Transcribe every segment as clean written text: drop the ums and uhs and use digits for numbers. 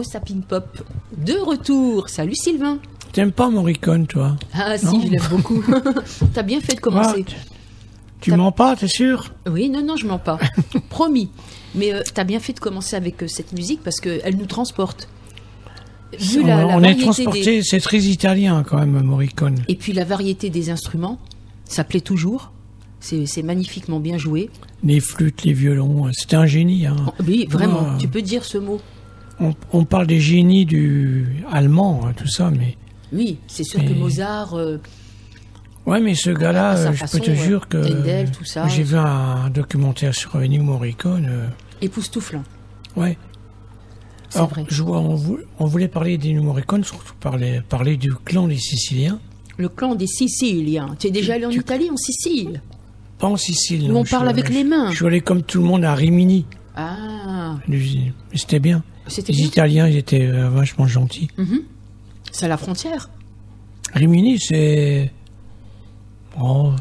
Sapin Pop de retour. Salut Sylvain. T'aimes pas Morricone, toi? Ah si, je l'aime beaucoup. T'as bien fait de commencer. Tu mens pas, t'es sûr? Oui, non, je mens pas. Promis. Mais t'as bien fait de commencer avec cette musique parce qu'elle nous transporte. Vu on est transporté, c'est très italien quand même, Morricone. Et puis la variété des instruments, ça plaît toujours. C'est magnifiquement bien joué. Les flûtes, les violons, c'était un génie. Hein. Oui, vraiment, tu peux dire ce mot. On parle des génies du allemand, tout ça, mais... Oui, c'est sûr que Mozart... ouais, mais ce gars-là, je peux te jure que... Handel, tout ça. J'ai vu un documentaire sur Ennio Morricone. Époustouflant. Ouais. Alors, vrai. On voulait parler d'Ennio Morricone, surtout parler du clan des Siciliens. Le clan des Siciliens. Tu es déjà allé en Italie, en Sicile? Pas en Sicile. Où on parle avec les mains. Je suis allé comme tout le monde à Rimini. Ah. C'était bien. C'était les bien. Italiens, ils étaient vachement gentils. C'est à la frontière. Rimini, c'est... Oh,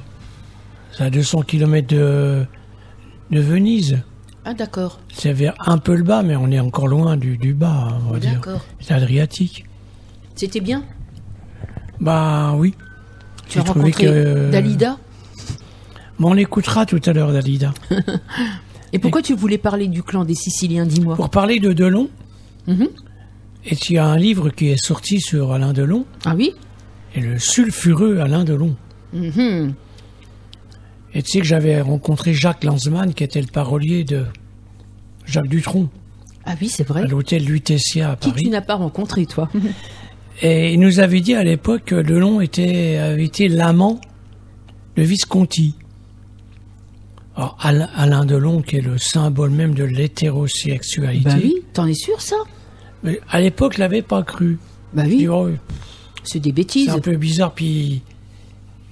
c'est à 200 km de Venise. Ah, d'accord. C'est vers un peu le bas, mais on est encore loin du bas, on va dire. D'accord. C'est Adriatique. C'était bien? Bah oui. Tu as rencontré Dalida? Bon, on l'écoutera tout à l'heure, Dalida. Et pourquoi tu voulais parler du clan des Siciliens, dis-moi? Pour parler de Delon. Et il y a un livre qui est sorti sur Alain Delon. Ah oui? Et le sulfureux Alain Delon. Et tu sais que j'avais rencontré Jacques Lanzmann, qui était le parolier de Jacques Dutronc. Ah oui, c'est vrai. À l'hôtel Lutetia à Paris. Qui tu n'as pas rencontré, toi? Et il nous avait dit à l'époque que Delon avait été l'amant de Visconti. Alors, Alain Delon, qui est le symbole même de l'hétérosexualité. Bah oui, t'en es sûr, ça? Mais à l'époque, je l'avais pas cru. Bah oui. Dis, c'est des bêtises. C'est un peu bizarre, puis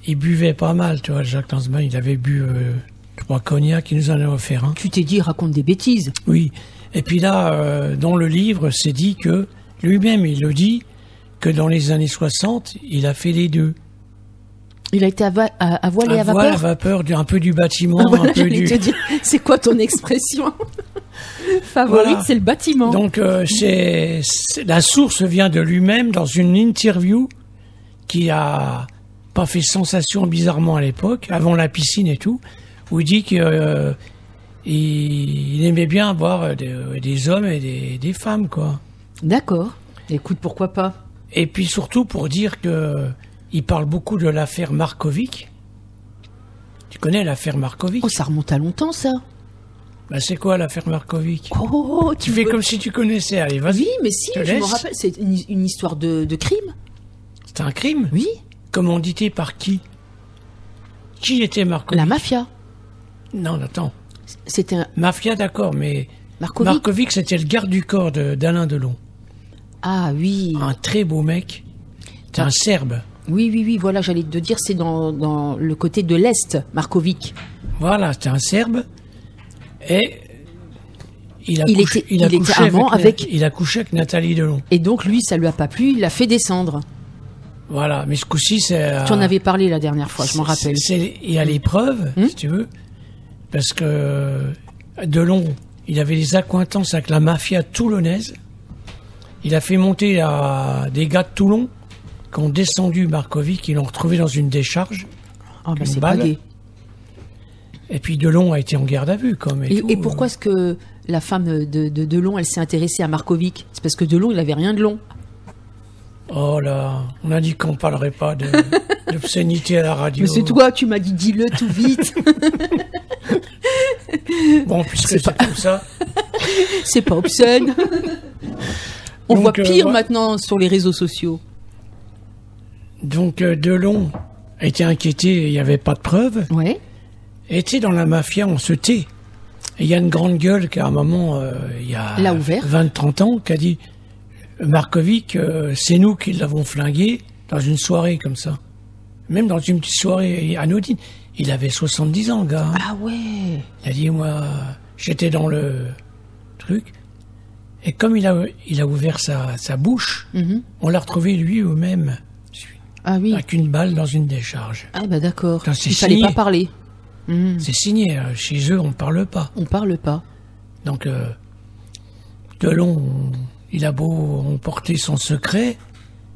il buvait pas mal, tu vois, Jacques Lanzmann, il avait bu 3 cognacs, il nous en a offert un. Tu t'es dit, il raconte des bêtises. Oui. Et puis là, dans le livre, c'est dit que, lui-même, il le dit, que dans les années 60, il a fait les deux. Il a été à voile et à vapeur. À vapeur, un peu du bâtiment, voilà, un peu du... te dire, c'est quoi ton expression favorite? Voilà. C'est le bâtiment. Donc, la source vient de lui-même dans une interview qui a pas fait sensation bizarrement à l'époque, avant la piscine et tout, où il dit qu'il aimait bien avoir des hommes et des femmes, quoi. D'accord. Écoute, pourquoi pas? Et puis surtout pour dire que il parle beaucoup de l'affaire Markovic. Tu connais l'affaire Markovic? Oh, ça remonte à longtemps, ça. Bah, c'est quoi l'affaire Markovic? Oh, tu fais comme si tu connaissais. Allez, vas-y. Oui, mais si, je me rappelle. C'est une histoire de crime. C'est un crime? Oui. Commandité par qui? Qui était Markovic? La mafia. Non, attends. C'était un... Mafia, d'accord, mais Markovic. Markovic, c'était le garde du corps d'Alain Delon. Ah oui. Un très beau mec. C'est un Serbe. Oui, voilà, j'allais te dire, c'est dans le côté de l'Est, Markovic. Voilà, c'était un Serbe. Et il a couché avec Nathalie Delon. Et donc, lui, ça lui a pas plu, il l'a fait descendre. Voilà, mais ce coup-ci, c'est... Tu en avais parlé la dernière fois, je m'en rappelle. Il y a l'épreuve, si tu veux, parce que Delon, il avait des accointances avec la mafia toulonnaise. Il a fait monter des gars de Toulon qui ont descendu Markovic, ils l'ont retrouvé dans une décharge. Ah, bah c'est pas gai. Et puis Delon a été en garde à vue, comme et pourquoi est-ce que la femme de Delon, elle s'est intéressée à Markovic? C'est parce que Delon, il avait rien de long. Oh là, on a dit qu'on parlerait pas d'obscénité à la radio. Mais c'est toi, tu m'as dit dis-le tout vite. Bon, puisque c'est comme ça. C'est pas obscène. On voit pire maintenant sur les réseaux sociaux. Donc Delon a été inquiété, il n'y avait pas de preuves. Ouais. Et tu sais, dans la mafia, on se tait. Et il y a une grande gueule qui, à un moment, il y a 20-30 ans, qui a dit Markovic, c'est nous qui l'avons flingué dans une soirée comme ça. Même dans une petite soirée anodine. Il avait 70 ans, le gars. Hein. Ah ouais. Il a dit, moi, j'étais dans le truc. Et comme il a ouvert sa bouche, on l'a retrouvé lui-même. Ah oui. Avec une balle dans une décharge. Ah bah d'accord. Il fallait pas parler. C'est signé. Chez eux, on ne parle pas. On parle pas. Donc, Delon, il a beau emporter son secret,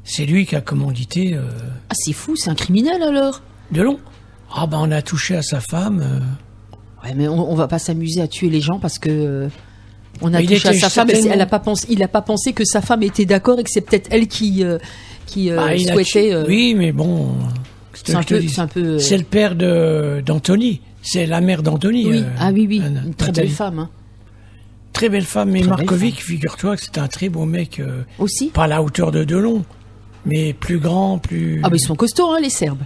c'est lui qui a commandité... Ah, c'est fou, c'est un criminel alors. Delon. Ah ben, on a touché à sa femme. Ouais, mais on va pas s'amuser à tuer les gens parce que... on a touché à sa femme, il a pas pensé que sa femme était d'accord et que c'est peut-être elle qui souhaitait... Oui, mais bon... C'est le père d'Anthony. C'est la mère d'Anthony. Oui. Oui. Une très belle femme. Hein. Très belle femme. Mais Markovic, figure-toi que c'était un très beau mec. Aussi. Pas à la hauteur de Delon, mais plus grand, plus... Ah, mais ils sont costauds, hein, les Serbes.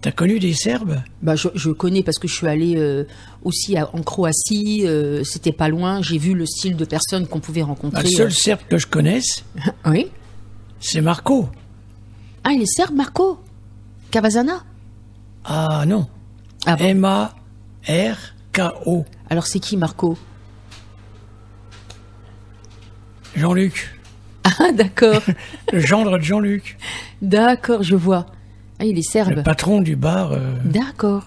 T'as connu des Serbes? Bah, je connais parce que je suis allée aussi en Croatie. C'était pas loin. J'ai vu le style de personnes qu'on pouvait rencontrer. Le seul Serbe que je connaisse, oui, c'est Marco. Ah, il est serbe, Marco Cavazana? Ah non. Ah bon? M-A-R-K-O. Alors c'est qui, Marco? Jean-Luc. Ah, d'accord. Le gendre de Jean-Luc. D'accord, je vois. Ah, il est serbe. Le patron du bar. D'accord.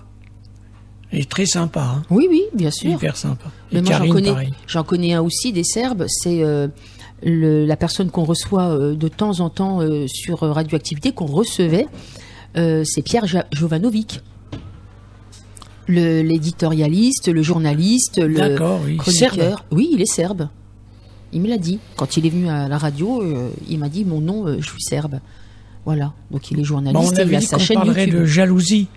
Il est très sympa. Hein. Oui, bien sûr. Hyper sympa. Mais moi, j'en connais un aussi, des Serbes. C'est la personne qu'on reçoit de temps en temps sur Radioactivité, qu'on recevait. C'est Pierre Jovanovic. L'éditorialiste, le journaliste, le chroniqueur. Serbe. Oui, il est serbe. Il me l'a dit. Quand il est venu à la radio, il m'a dit mon nom, je suis serbe. Voilà. Donc il est journaliste. On avait dit qu'on parlerait de jalousie.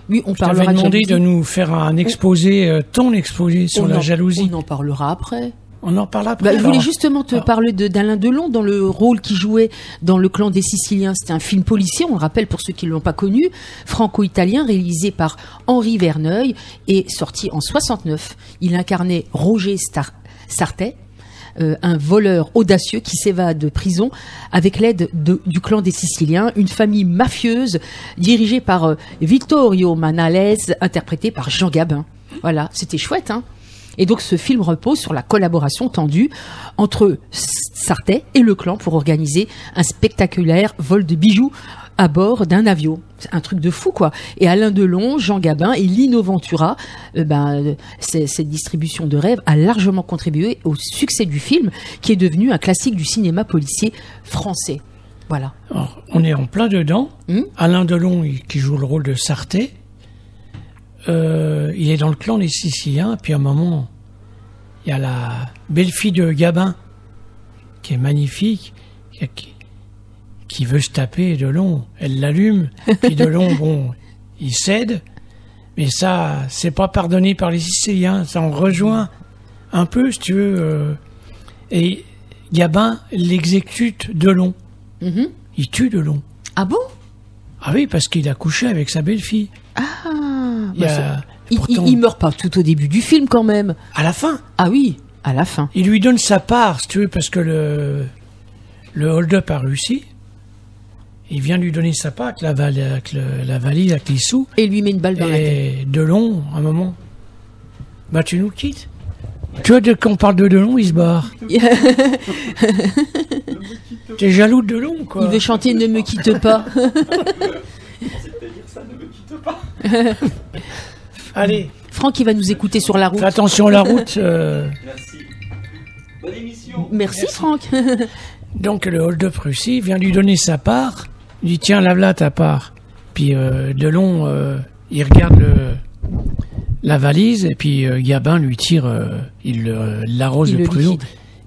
Oui, on parlera de jalousie. demandé de nous faire un exposé, ton exposé sur la jalousie. On en parlera après. On en parle après. Je voulais justement te parler d'Alain Delon dans le rôle qu'il jouait dans Le Clan des Siciliens. C'était un film policier, on le rappelle pour ceux qui ne l'ont pas connu, franco-italien, réalisé par Henri Verneuil et sorti en 69. Il incarnait Roger Sartet, un voleur audacieux qui s'évade de prison avec l'aide du clan des Siciliens, une famille mafieuse dirigée par Vittorio Manalese, interprété par Jean Gabin. Voilà, c'était chouette, hein. Et donc ce film repose sur la collaboration tendue entre Sartet et le clan pour organiser un spectaculaire vol de bijoux à bord d'un avion. C'est un truc de fou, quoi. Et Alain Delon, Jean Gabin et Lino Ventura, cette distribution de rêve a largement contribué au succès du film, qui est devenu un classique du cinéma policier français. Voilà. Alors, on est en plein dedans. Alain Delon, qui joue le rôle de Sartet, il est dans le clan des Siciliens, puis à un moment, il y a la belle-fille de Gabin, qui est magnifique, qui veut se taper Delon. Elle l'allume, puis Delon, bon, il cède, mais ça, c'est pas pardonné par les Siciliens, ça en rejoint un peu, si tu veux. Et Gabin l'exécute Delon. Il tue Delon. Ah bon? Ah oui, parce qu'il a couché avec sa belle-fille. Ah, Il meurt pas tout au début du film quand même. À la fin. Ah oui, à la fin. Il lui donne sa part, si tu veux, parce que le hold-up a réussi. Il vient lui donner sa part avec la valise, avec les sous. Et il lui met une balle dans la tête. Et Delon, à un moment, bah tu nous quittes. Tu vois, quand on parle de Delon, il se barre. T'es jaloux de Delon, quoi. Il veut chanter Ne me quitte pas. C'est-à-dire ça, ne me quitte pas. Allez. Franck, il va nous écouter sur la route. Fais attention à la route. Merci. Bonne émission. Merci Franck. Donc le hold-up réussi, il vient lui donner sa part. Il dit tiens, lave-la ta part. Puis Delon, il regarde la valise et puis Gabin lui tire, il l'arrose de pruneau.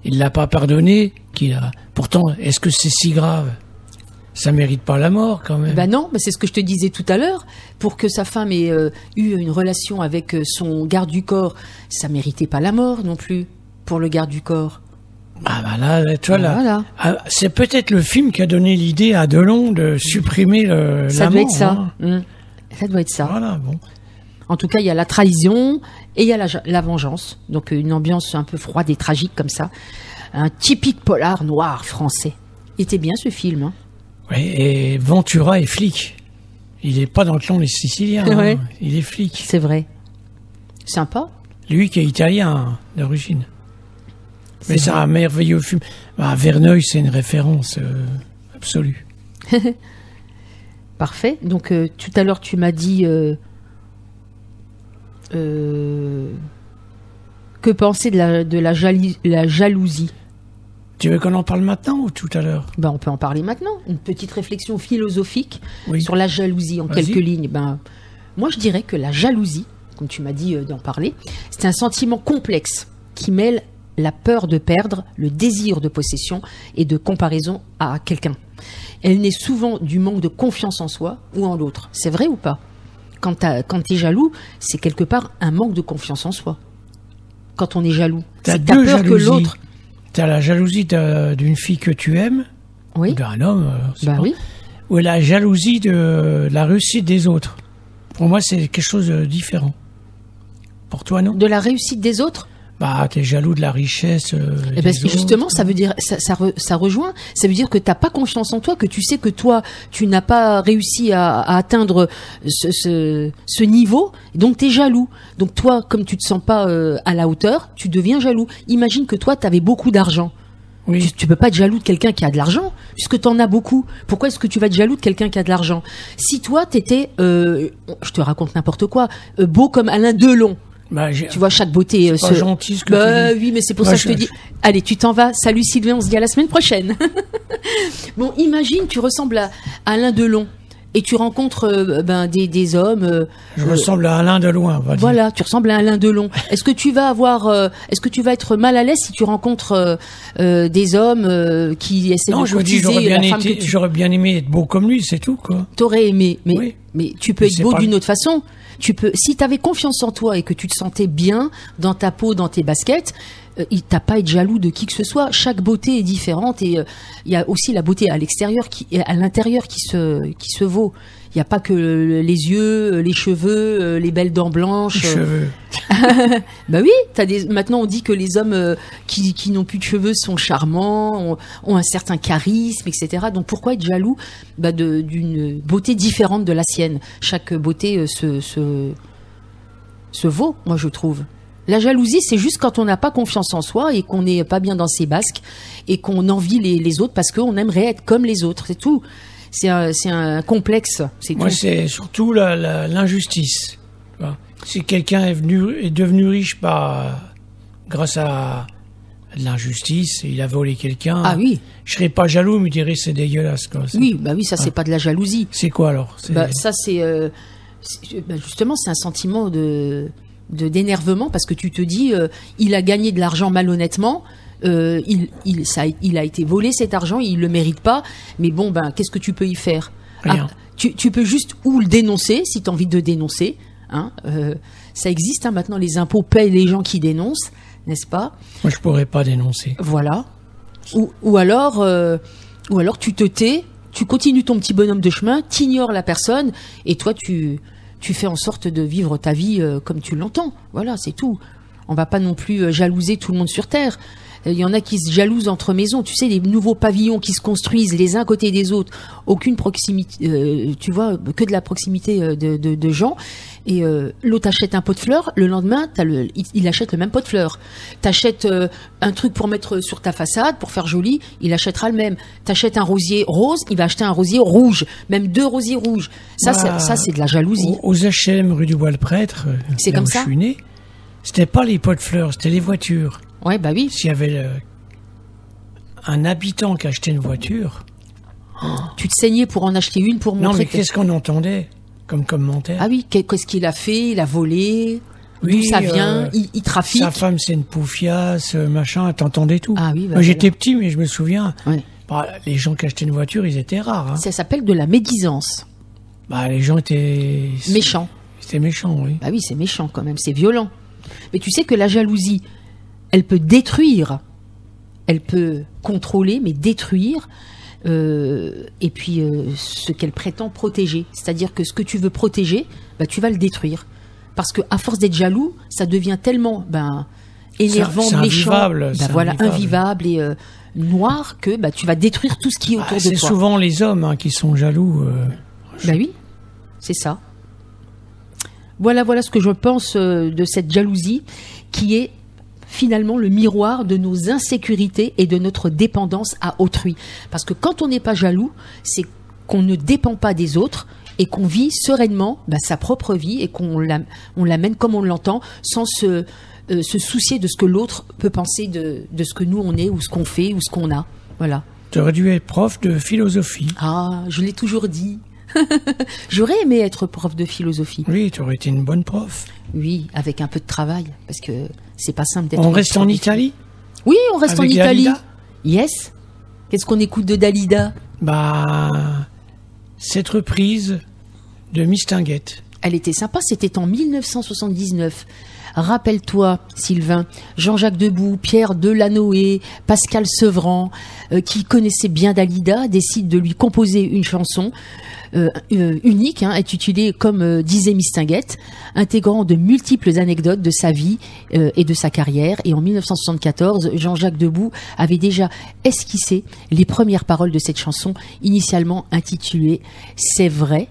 Il l'a pas pardonné. Pourtant, est-ce que c'est si grave? Ça mérite pas la mort quand même. Bah non, bah c'est ce que je te disais tout à l'heure. Pour que sa femme ait eu une relation avec son garde du corps, ça méritait pas la mort non plus pour le garde du corps. Ah bah là, tu vois là, Voilà. c'est peut-être le film qui a donné l'idée à Delon de supprimer Ça la doit mort, être ça. hein. Ça doit être ça. Voilà, bon. En tout cas, il y a la trahison et il y a la vengeance. Donc une ambiance un peu froide et tragique comme ça. Un typique polar noir français. Il était bien ce film. Hein. Ouais, et Ventura est flic. Il est pas dans le clan des Siciliens. Ouais. Hein. Il est flic. C'est vrai. Sympa. Lui qui est italien hein, d'origine. Mais c'est un merveilleux film. Bah, Verneuil, c'est une référence absolue. Parfait. Donc tout à l'heure, tu m'as dit que penser de la jalousie. Tu veux qu'on en parle maintenant ou tout à l'heure? Ben, on peut en parler maintenant. Une petite réflexion philosophique Oui. sur la jalousie en Vas-y. quelques lignes. Ben, moi, je dirais que la jalousie, comme tu m'as dit d'en parler, c'est un sentiment complexe qui mêle la peur de perdre, le désir de possession et de comparaison à quelqu'un. Elle naît souvent du manque de confiance en soi ou en l'autre. C'est vrai ou pas? Quand tu es jaloux, c'est quelque part un manque de confiance en soi. Quand on est jaloux, T'as c'est que t'as deux peur que jalousies. l'autre... T'as la jalousie d'une fille que tu aimes, Oui, ou d'un homme, c'est bah pas- oui. ou la jalousie de la réussite des autres. Pour moi, c'est quelque chose de différent. Pour toi, non? De la réussite des autres. Bah, t'es jaloux de la richesse. Eh ben, justement, ça veut dire, ça rejoint. Ça veut dire que t'as pas confiance en toi, que tu sais que toi, tu n'as pas réussi à atteindre ce niveau, donc t'es jaloux. Donc toi, comme tu te sens pas à la hauteur, tu deviens jaloux. Imagine que toi, t'avais beaucoup d'argent. Oui. Tu peux pas être jaloux de quelqu'un qui a de l'argent, puisque t'en as beaucoup. Pourquoi est-ce que tu vas être jaloux de quelqu'un qui a de l'argent? Si toi, t'étais, je te raconte n'importe quoi, beau comme Alain Delon. Bah, Tu vois, chaque beauté... c'est pas gentil ce que tu dis. Oui, mais c'est pour Moi, ça que je te dis... Allez, tu t'en vas. Salut Sylvain, on se dit à la semaine prochaine. Bon, imagine, tu ressembles à Alain Delon et tu rencontres des hommes... Je ressemble à Alain de loin, on va dire. Voilà, tu ressembles à Alain Delon. Est-ce que tu vas est-ce que tu vas être mal à l'aise si tu rencontres des hommes qui essaient Non, de je me dis, courtiser la femme que tu j'aurais bien aimé être beau comme lui, c'est tout, quoi. t'aurais aimé? Mais, Oui. mais tu peux Mais être c'est beau pas- d'une autre façon. Tu peux, si tu avais confiance en toi et que tu te sentais bien dans ta peau, dans tes baskets, t'as pas à être jaloux de qui que ce soit. Chaque beauté est différente et il y a aussi la beauté à l'extérieur à l'intérieur qui se vaut. Il n'y a pas que les yeux, les cheveux, les belles dents blanches. Cheveux. Bah oui, maintenant on dit que les hommes qui n'ont plus de cheveux sont charmants, ont un certain charisme, etc. Donc pourquoi être jaloux d'une beauté différente de la sienne? Chaque beauté se vaut, moi je trouve. La jalousie, c'est juste quand on n'a pas confiance en soi et qu'on n'est pas bien dans ses basques et qu'on envie les autres parce qu'on aimerait être comme les autres, c'est tout. C'est un complexe, c'est Moi, tout. c'est surtout l'injustice. Tu vois. Si quelqu'un est devenu riche grâce à de l'injustice, il a volé quelqu'un, Ah oui, je serais pas jaloux, mais je dirais c'est dégueulasse, quoi. oui, bah oui, ça c'est pas de la jalousie. C'est quoi alors? Ça justement c'est un sentiment d'énervement parce que tu te dis il a gagné de l'argent malhonnêtement, il a été volé cet argent, il le mérite pas, mais bon qu'est-ce que tu peux y faire? Rien. Tu peux juste ou le dénoncer si tu as envie de dénoncer, hein, ça existe maintenant, les impôts payent les gens qui dénoncent, n'est-ce pas? Moi, je pourrais pas dénoncer. Voilà. Ou alors tu te tais, tu continues ton petit bonhomme de chemin, t'ignores la personne et toi tu tu fais en sorte de vivre ta vie comme tu l'entends. Voilà, c'est tout. On va pas non plus jalouser tout le monde sur Terre. Il y en a qui se jalousent entre maisons. Tu sais, les nouveaux pavillons qui se construisent les uns à côté des autres. Aucune proximité, tu vois, que de la proximité de gens. Et l'autre achète un pot de fleurs. Le lendemain, il achète le même pot de fleurs. T'achètes un truc pour mettre sur ta façade, pour faire joli, il achètera le même. T'achètes un rosier rose, il va acheter un rosier rouge. Même 2 rosiers rouges. Ça, c'est de la jalousie. Aux HLM rue du Bois-le-Prêtre, c'est comme ça. Je suis né, c'était pas les pots de fleurs, c'était les voitures. Ouais, bah oui. S'il y avait un habitant qui achetait une voiture... Tu te saignais pour en acheter une pour montrer... Non, mais qu'est-ce qu'on entendait comme commentaire? Ah oui, qu'est-ce qu'il a fait? Il a volé? Oui, d'où ça vient? Il trafique? Sa femme, c'est une poufiasse, machin, t'entendais tout. Ah oui, bah moi, j'étais petit, mais je me souviens. Ouais. Bah, les gens qui achetaient une voiture, ils étaient rares. Hein. Ça s'appelle de la médisance. Bah, les gens étaient... Méchants. C'était méchant, oui. Bah oui, c'est méchant quand même, c'est violent. Mais tu sais que la jalousie... Elle peut détruire, elle peut contrôler, mais détruire, et puis ce qu'elle prétend protéger. C'est-à-dire que ce que tu veux protéger, bah, tu vas le détruire. Parce qu'à force d'être jaloux, ça devient tellement énervant, c'est méchant, invivable, invivable et noir que tu vas détruire tout ce qui est autour de toi. C'est souvent les hommes qui sont jaloux. Bah oui, c'est ça. Voilà ce que je pense de cette jalousie qui est finalement le miroir de nos insécurités et de notre dépendance à autrui. Parce que quand on n'est pas jaloux, c'est qu'on ne dépend pas des autres et qu'on vit sereinement sa propre vie et qu'on l'amène comme on l'entend sans se soucier de ce que l'autre peut penser de ce que nous on est ou ce qu'on fait ou ce qu'on a. Voilà. Tu aurais dû être prof de philosophie. Ah, je l'ai toujours dit. J'aurais aimé être prof de philosophie. Oui, tu aurais été une bonne prof. Oui, avec un peu de travail, parce que c'est pas simple d'être... On reste en Italie? Oui, on reste avec en Italie. Dalida? Yes. Qu'est-ce qu'on écoute de Dalida? Cette reprise de Mistinguett. Elle était sympa, c'était en 1979. Rappelle-toi, Sylvain, Jean-Jacques Debout, Pierre Delanoë, Pascal Sevran, qui connaissaient bien Dalida, décident de lui composer une chanson unique, intitulée comme disait Mistinguett, intégrant de multiples anecdotes de sa vie et de sa carrière. Et en 1974, Jean-Jacques Debout avait déjà esquissé les premières paroles de cette chanson, initialement intitulée « C'est vrai ».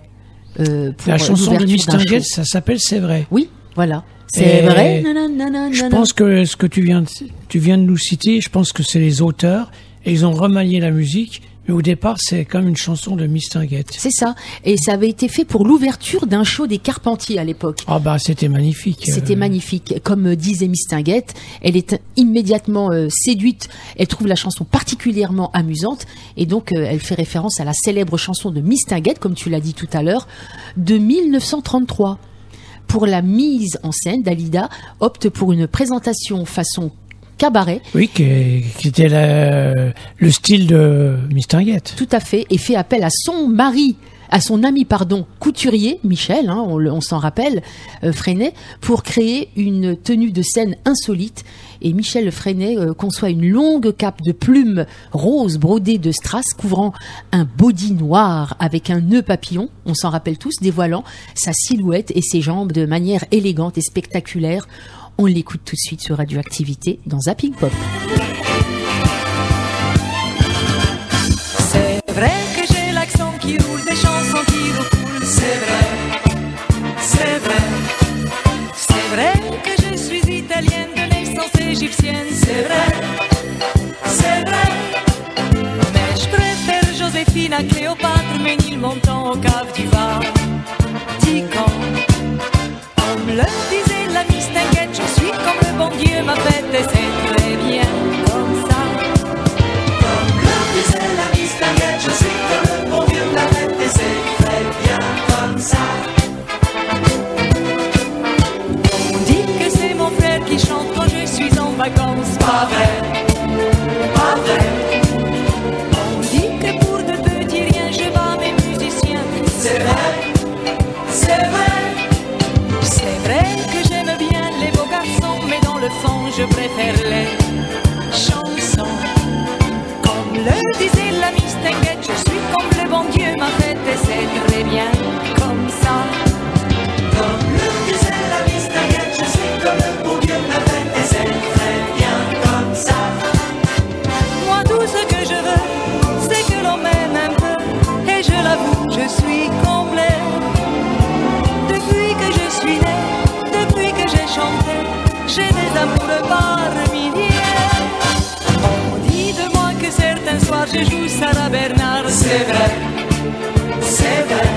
La chanson de Mistinguett, ça s'appelle « C'est vrai ». Oui, voilà. C'est vrai. Je pense que ce que tu viens de nous citer, je pense que c'est les auteurs et ils ont remanié la musique. Mais au départ, c'est comme une chanson de Mistinguett. C'est ça. Et ça avait été fait pour l'ouverture d'un show des Carpentiers à l'époque. Ah c'était magnifique. C'était magnifique. Comme disait Mistinguett, elle est immédiatement séduite. Elle trouve la chanson particulièrement amusante. Et donc, elle fait référence à la célèbre chanson de Mistinguett, comme tu l'as dit tout à l'heure, de 1933. Pour la mise en scène, Dalida opte pour une présentation façon cabaret. Oui, qui était le style de Mistinguett. Tout à fait, et fait appel à son ami couturier, Michel, on s'en rappelle, Freinet, pour créer une tenue de scène insolite. Et Michel Freinet conçoit une longue cape de plumes roses brodée de strass couvrant un body noir avec un nœud papillon, on s'en rappelle tous, dévoilant sa silhouette et ses jambes de manière élégante et spectaculaire. On l'écoute tout de suite sur Radioactivité dans Zapping Pop. C'est vrai que j'ai l'accent qui roule, des chansons qui recoulent. C'est vrai, c'est vrai. C'est vrai que je suis italienne de naissance égyptienne. C'est vrai, c'est vrai. Mais je préfère Joséphine à Cléopâtre, Ménilmontant au Cave du Var. Dis quand on me le disait, la Mistinguett, je suis comme le bon Dieu m'a fait et c'est très bien comme ça. Comme le disait la Mistinguett, je suis comme le bon Dieu m'a fait et c'est très bien comme ça. On dit que c'est mon frère qui chante quand je suis en vacances, pas vrai. Sarah Bernard. C'est vrai, c'est vrai.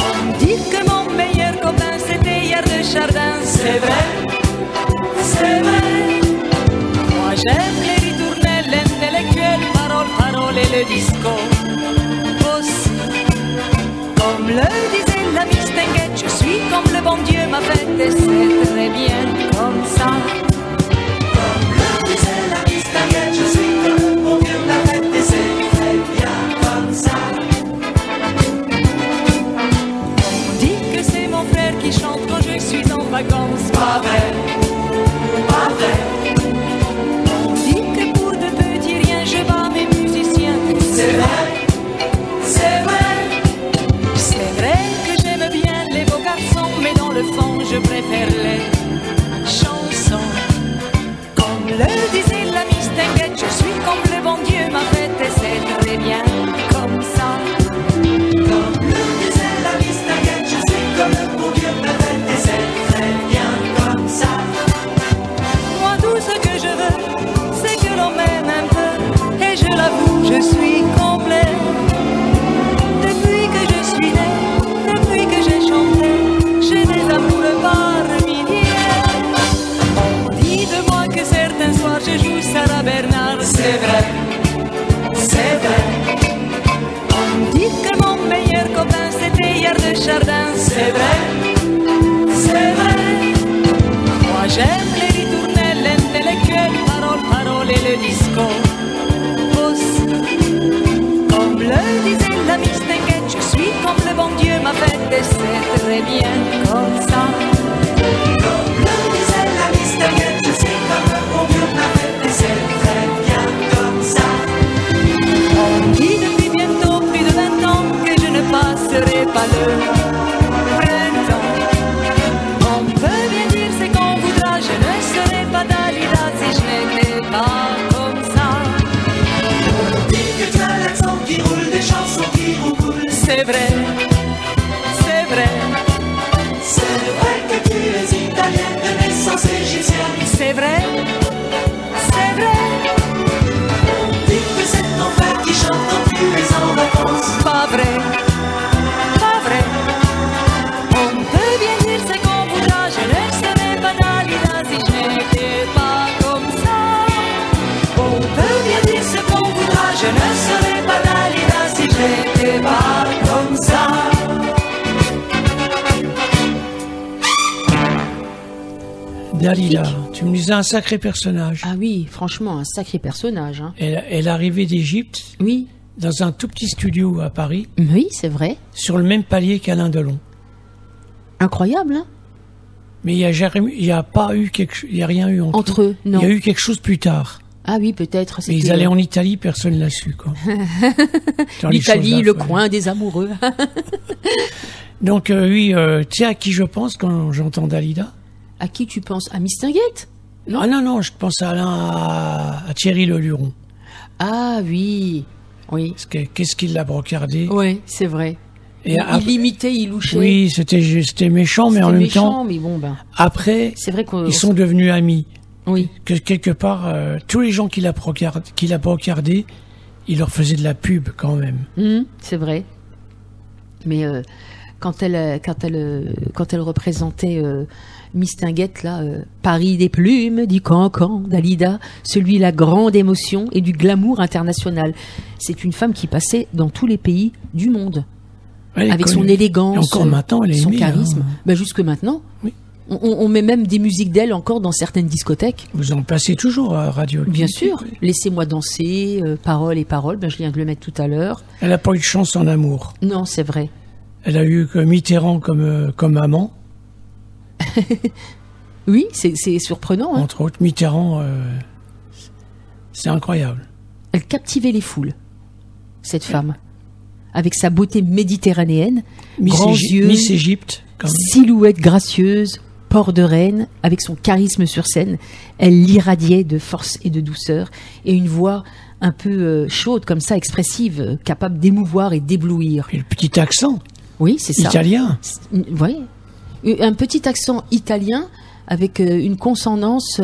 On dit que mon meilleur copain c'était Yard de Chardin. C'est vrai, c'est vrai. Moi j'aime les ritournelles, l'intellectuel, parole et le disco. Aussi, comme le disait la Mistinguette, je suis comme le bon Dieu m'a fait et c'est très bien comme ça. Comme le disait la Mistinguette, je suis comme le bon Dieu m'a fait et c'est très bien comme ça. On dit que c'est mon frère qui chante quand je suis en vacances. Pas vrai, pas vrai. On dit que pour de petits riens je bats mes musiciens. C'est vrai, c'est vrai. C'est vrai que j'aime bien les beaux garçons, mais dans le fond je préfère les chansons. Comme le disait la Mistinguette, je suis comme le bon Dieu m'a fait et c'est très bien comme ça. Comme le disait la Mistinguette, je suis comme le bon Dieu m'a fait et c'est très bien comme ça. Moi tout ce que je veux, c'est que l'on m'aime un peu, et je l'avoue, je suis complet. Depuis que je suis né, depuis que j'ai chanté, j'ai des amours par milliers. On dit de moi que certains soirs je joue Sarah Bernard. C'est vrai, c'est vrai. On dit que mon meilleur copain c'était Yard de Chardin. C'est vrai, c'est vrai. Moi j'aime les ritournelles, l'intellectuel, parole et le disco. Aussi, comme le disait la Mistinguette, je suis comme le bon Dieu m'a fait et c'est très bien comme ça. Comme le disait la Mistinguette, je suis comme le bon Dieu m'a fait et c'est très bien comme ça. On dit depuis bientôt plus de 20 ans que je ne passerai pas le printemps. On peut bien dire c'est qu'on voudra, je ne serai pas Dalida si je n'étais pas comme ça. On dit que tu as l'accent qui roule, des chansons qui roulent. C'est vrai, c'est vrai. C'est vrai que tu es italienne de naissance égyptienne. C'est vrai, c'est vrai. On dit que c'est ton frère qui chante quand tu es en vacances. Pas vrai, pas vrai. On peut bien dire c'est qu'on voudra, je ne serais pas Dalida si je n'étais pas comme ça. On peut bien dire ce qu'on voudra, je ne serais pas Dalida si je n'étais pas comme ça. Dalida, tu me disais un sacré personnage. Ah oui, franchement, un sacré personnage. Hein. Elle arrivait d'Égypte Oui, dans un tout petit studio à Paris, oui, c'est vrai. sur le même palier qu'Alain Delon. Incroyable, hein. Mais il y a pas eu il y a rien eu Entre eux, non. Il y a eu quelque chose plus tard. Ah oui, peut-être. Mais ils allaient en Italie, personne l'a su, quoi. Dans les l'Italie, choses le affolées. coin des amoureux. Donc oui, tu sais à qui je pense quand j'entends Dalida? À qui tu penses? À Mistinguette? Ah non, je pense à Thierry Leluron. Ah oui, oui. Parce que qu'est-ce qu'il l'a brocardé. Oui, c'est vrai. Et Il imitait, il louchait. Oui, c'était méchant, mais en C'était même méchant, temps, mais bon, ben, après, c'est vrai qu'on... ils sont devenus amis. Oui, Que quelque part, tous les gens qu'il a brocardé, il leur faisait de la pub quand même. c'est vrai. Mais quand elle représentait Mistinguette, là, Paris des plumes, du cancan, Dalida, celui la grande émotion et du glamour international. C'est une femme qui passait dans tous les pays du monde. Elle est Avec son connue. élégance, Et encore maintenant, elle est son aimée, charisme. hein. Ben, jusque maintenant. Oui. On met même des musiques d'elle encore dans certaines discothèques. Vous en passez toujours à Radio. Bien Active, sûr. oui. Laissez-moi danser, paroles et paroles. Ben, je viens de le mettre tout à l'heure. Elle n'a pas eu de chance en amour. Non, c'est vrai. Elle a eu que Mitterrand comme amant, Oui, c'est surprenant. Hein. entre autres. Mitterrand, c'est incroyable. Elle captivait les foules, cette femme. Avec sa beauté méditerranéenne, grands yeux, Miss Égypte, quand même. silhouette gracieuse, port de reine, avec son charisme sur scène, elle l'irradiait de force et de douceur, et une voix un peu chaude comme ça, expressive, capable d'émouvoir et d'éblouir. Et le petit accent Oui, c'est ça. italien. Oui, un petit accent italien avec une consonance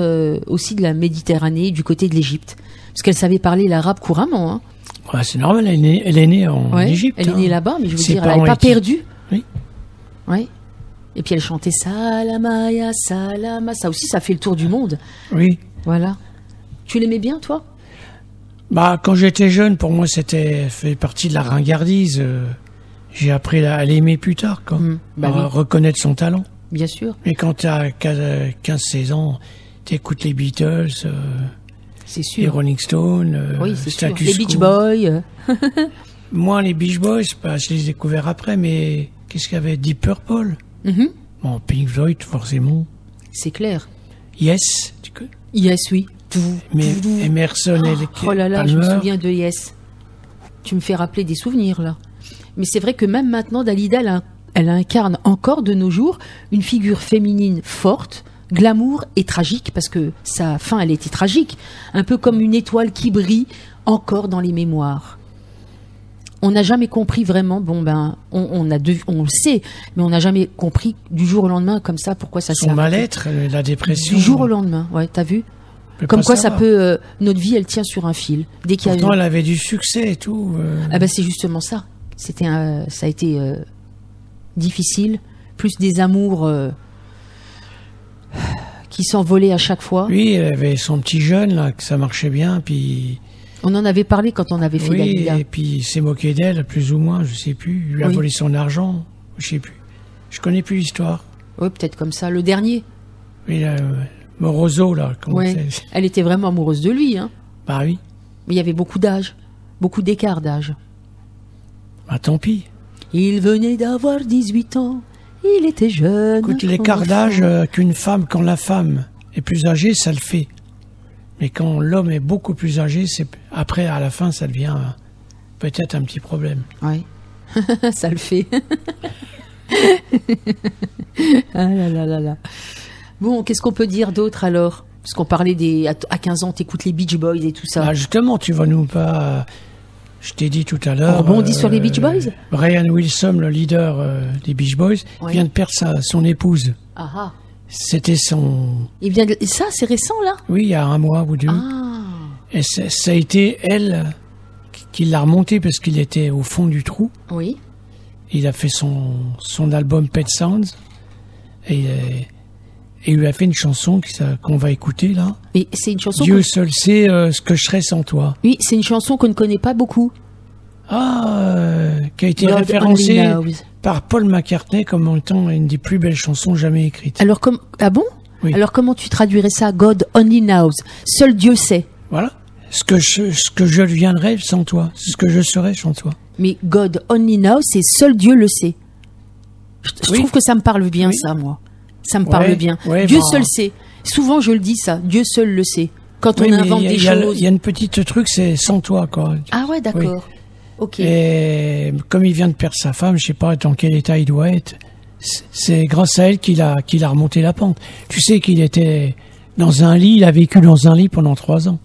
aussi de la Méditerranée, du côté de l'Égypte, parce qu'elle savait parler l'arabe couramment. Hein. Ouais, c'est normal, elle est née en Ouais, Égypte. elle est née là-bas, mais je veux Ses dire, elle parents n'est pas étaient- perdue. Oui. Ouais. Et puis elle chantait Salamaya, Salama. Ça aussi, ça fait le tour du monde. Oui. Voilà. Tu l'aimais bien, toi? Bah, quand j'étais jeune, pour moi, c'était fait partie de la ringardise. J'ai appris à l'aimer plus tard, quoi. Bah À oui. reconnaître son talent. Bien sûr, Mais quand tu as 15-16 ans, tu écoutes les Beatles, c'est les sûr. Rolling Stones, Oui, c'est sûr. Status Les Quo. Beach Boys. Moi, les Beach Boys, bah, je les ai découverts après, mais qu'est-ce qu'il y avait? Deep Purple. Mhm. Bon, Pink Floyd, forcément. C'est clair. Yes, tu connais. Yes, oui. Mais Emerson et les Oh là là, je me Palmer. souviens de Yes. Tu me fais rappeler des souvenirs, là. Mais c'est vrai que même maintenant, Dalida, elle incarne encore de nos jours une figure féminine forte, glamour et tragique, parce que sa fin, elle était tragique. Un peu comme une étoile qui brille encore dans les mémoires. On n'a jamais compris vraiment, bon ben, on le sait, mais on n'a jamais compris du jour au lendemain comme ça pourquoi ça s'est Son arrêté. mal-être, la dépression. Du jour au lendemain, ouais, t'as vu? on peut Comme pas quoi ça savoir. peut, notre vie, elle tient sur un fil. Dès qu'il y a Pourtant, elle avait du succès et tout. ah ben c'est justement ça. Ça a été difficile, plus des amours qui s'envolaient à chaque fois. Oui, elle avait son petit jeune, là, que ça marchait bien, puis... On en avait parlé quand on avait fait Oui, Dalida. et puis il s'est moqué d'elle, plus ou moins, je sais plus. Il lui a Oui. volé son argent, je sais plus. Je connais plus l'histoire. Oui, peut-être comme ça. Le dernier, Oui, Moroso, là, comment ouais, c'est? elle était vraiment amoureuse de lui, hein. Bah oui, Mais il y avait beaucoup d'âge, beaucoup d'écart d'âge. bah tant pis. Il venait d'avoir 18 ans, il était jeune. Écoute, l'écart enfant. d'âge qu'une femme, quand la femme est plus âgée, ça le fait. Mais quand l'homme est beaucoup plus âgé, après, à la fin, ça devient peut-être un petit problème. Ouais, ça le fait. Ah là là là là. Bon, qu'est-ce qu'on peut dire d'autre alors? Parce qu'on parlait à 15 ans, t'écoutes les Beach Boys et tout ça. Bah justement, tu vas nous pas... Je t'ai dit tout à l'heure... On rebondit sur les Beach Boys? Brian Wilson, le leader des Beach Boys, Ouais. vient de perdre son épouse. Ah ah. C'était son... Il vient de... Ça, c'est récent là? Oui, il y a un mois ou deux. Ah. Et ça a été elle qui l'a remonté parce qu'il était au fond du trou. Oui. Il a fait son album Pet Sounds et il lui a fait une chanson qu'on va écouter là. Mais c'est une chanson. Dieu seul sait ce que je serais sans toi. Oui, c'est une chanson qu'on ne connaît pas beaucoup. Qui a été God référencée Only Knows. par Paul McCartney comme étant une des plus belles chansons jamais écrites. Alors ah bon? Oui. Alors comment tu traduirais ça? God only knows. Seul Dieu sait. Voilà. Ce que je deviendrais sans toi. Ce que je serais sans toi. Mais God only knows, c'est seul Dieu le sait. Je Oui. trouve que ça me parle bien, Oui. ça, moi. Ça me Ouais, parle bien. ouais, Dieu bah. seul sait. Souvent, je le dis ça. Dieu seul le sait. Quand Oui, on mais invente des choses. Il y a une petite truc, c'est sans toi, quoi. Ah ouais, d'accord. Ok. Et comme il vient de perdre sa femme, je sais pas dans quel état il doit être. C'est grâce à elle qu'il a remonté la pente. Tu sais qu'il était dans un lit, il a vécu dans un lit pendant 3 ans.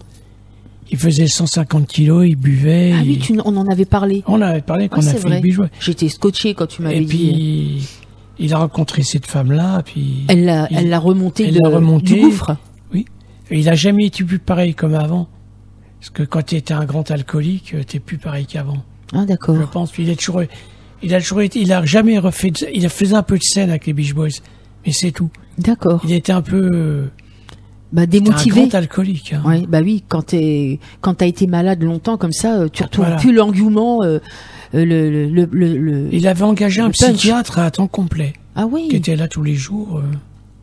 Il faisait 150 kilos, il buvait. Ah oui, on en avait parlé. On avait parlé quand Ah, on a c'est fait vrai. le bijou. J'étais scotché quand tu m'avais Et dit. puis, il a rencontré cette femme-là, puis... Elle l'a remonté elle l'a remonté. du gouffre. Oui. Et il a jamais été plus pareil comme avant. Parce que quand tu étais un grand alcoolique, t'es plus pareil qu'avant. Ah d'accord. Je pense. Il a toujours été, il a jamais refait, il a fait un peu de scène avec les Beach Boys. Mais c'est tout. D'accord. Il était un peu, Bah c'était un démotivé. grand alcoolique. Hein. Ouais, bah oui, quand t'as été malade longtemps comme ça, tu retrouves Voilà. plus l'engouement, le. Il avait engagé un Le punch. psychiatre à temps complet, Ah oui. qui était là tous les jours.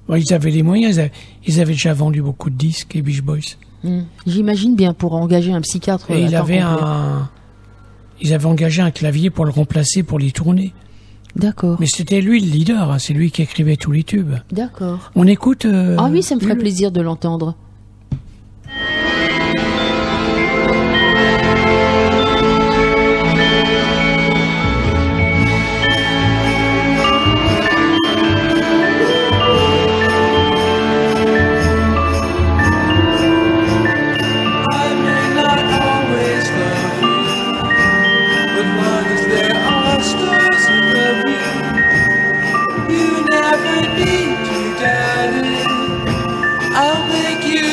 Bon, ils avaient les moyens, ils avaient déjà vendu beaucoup de disques, les Beach Boys. J'imagine bien pour engager un psychiatre. Et à temps complet. ils avaient engagé un clavier pour le remplacer pour les tournées. D'accord. Mais c'était lui le leader, hein, c'est lui qui écrivait tous les tubes. D'accord. On écoute. Ah oui, ça me ferait le- plaisir de l'entendre. I may not always love you, but long as there are stars above you, you never need to, darling. I'll make you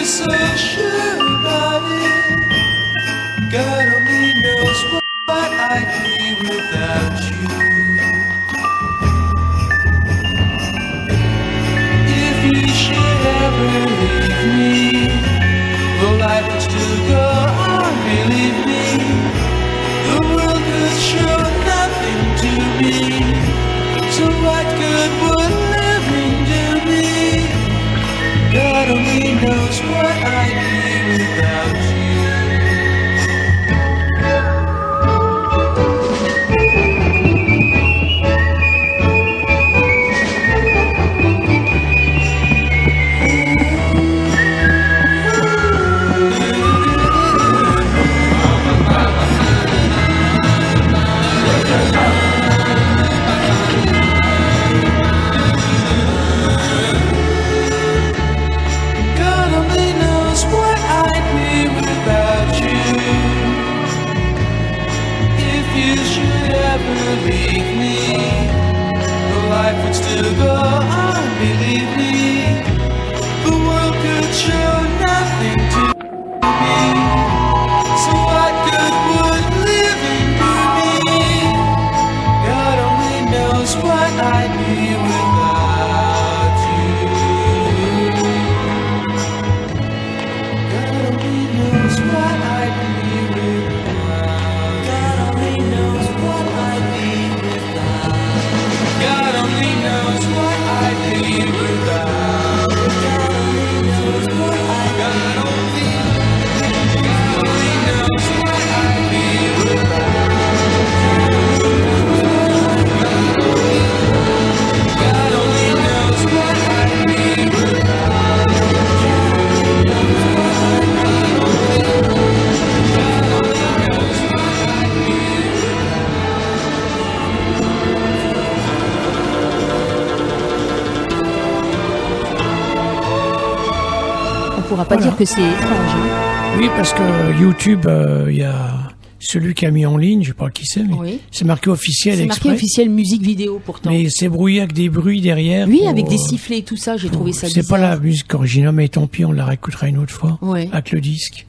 pourra pas Voilà. dire que c'est étrange. Hein. Oui, parce que YouTube, il y a celui qui a mis en ligne, je sais pas qui c'est, mais Oui. c'est marqué officiel C'est exprès. marqué officiel musique vidéo pourtant. Mais c'est brouillé avec des bruits derrière. Oui, pour- avec des sifflets et tout ça, j'ai trouvé ça bizarre. C'est pas la musique originale, mais tant pis, on la réécoutera une autre fois. Ouais. Avec le disque.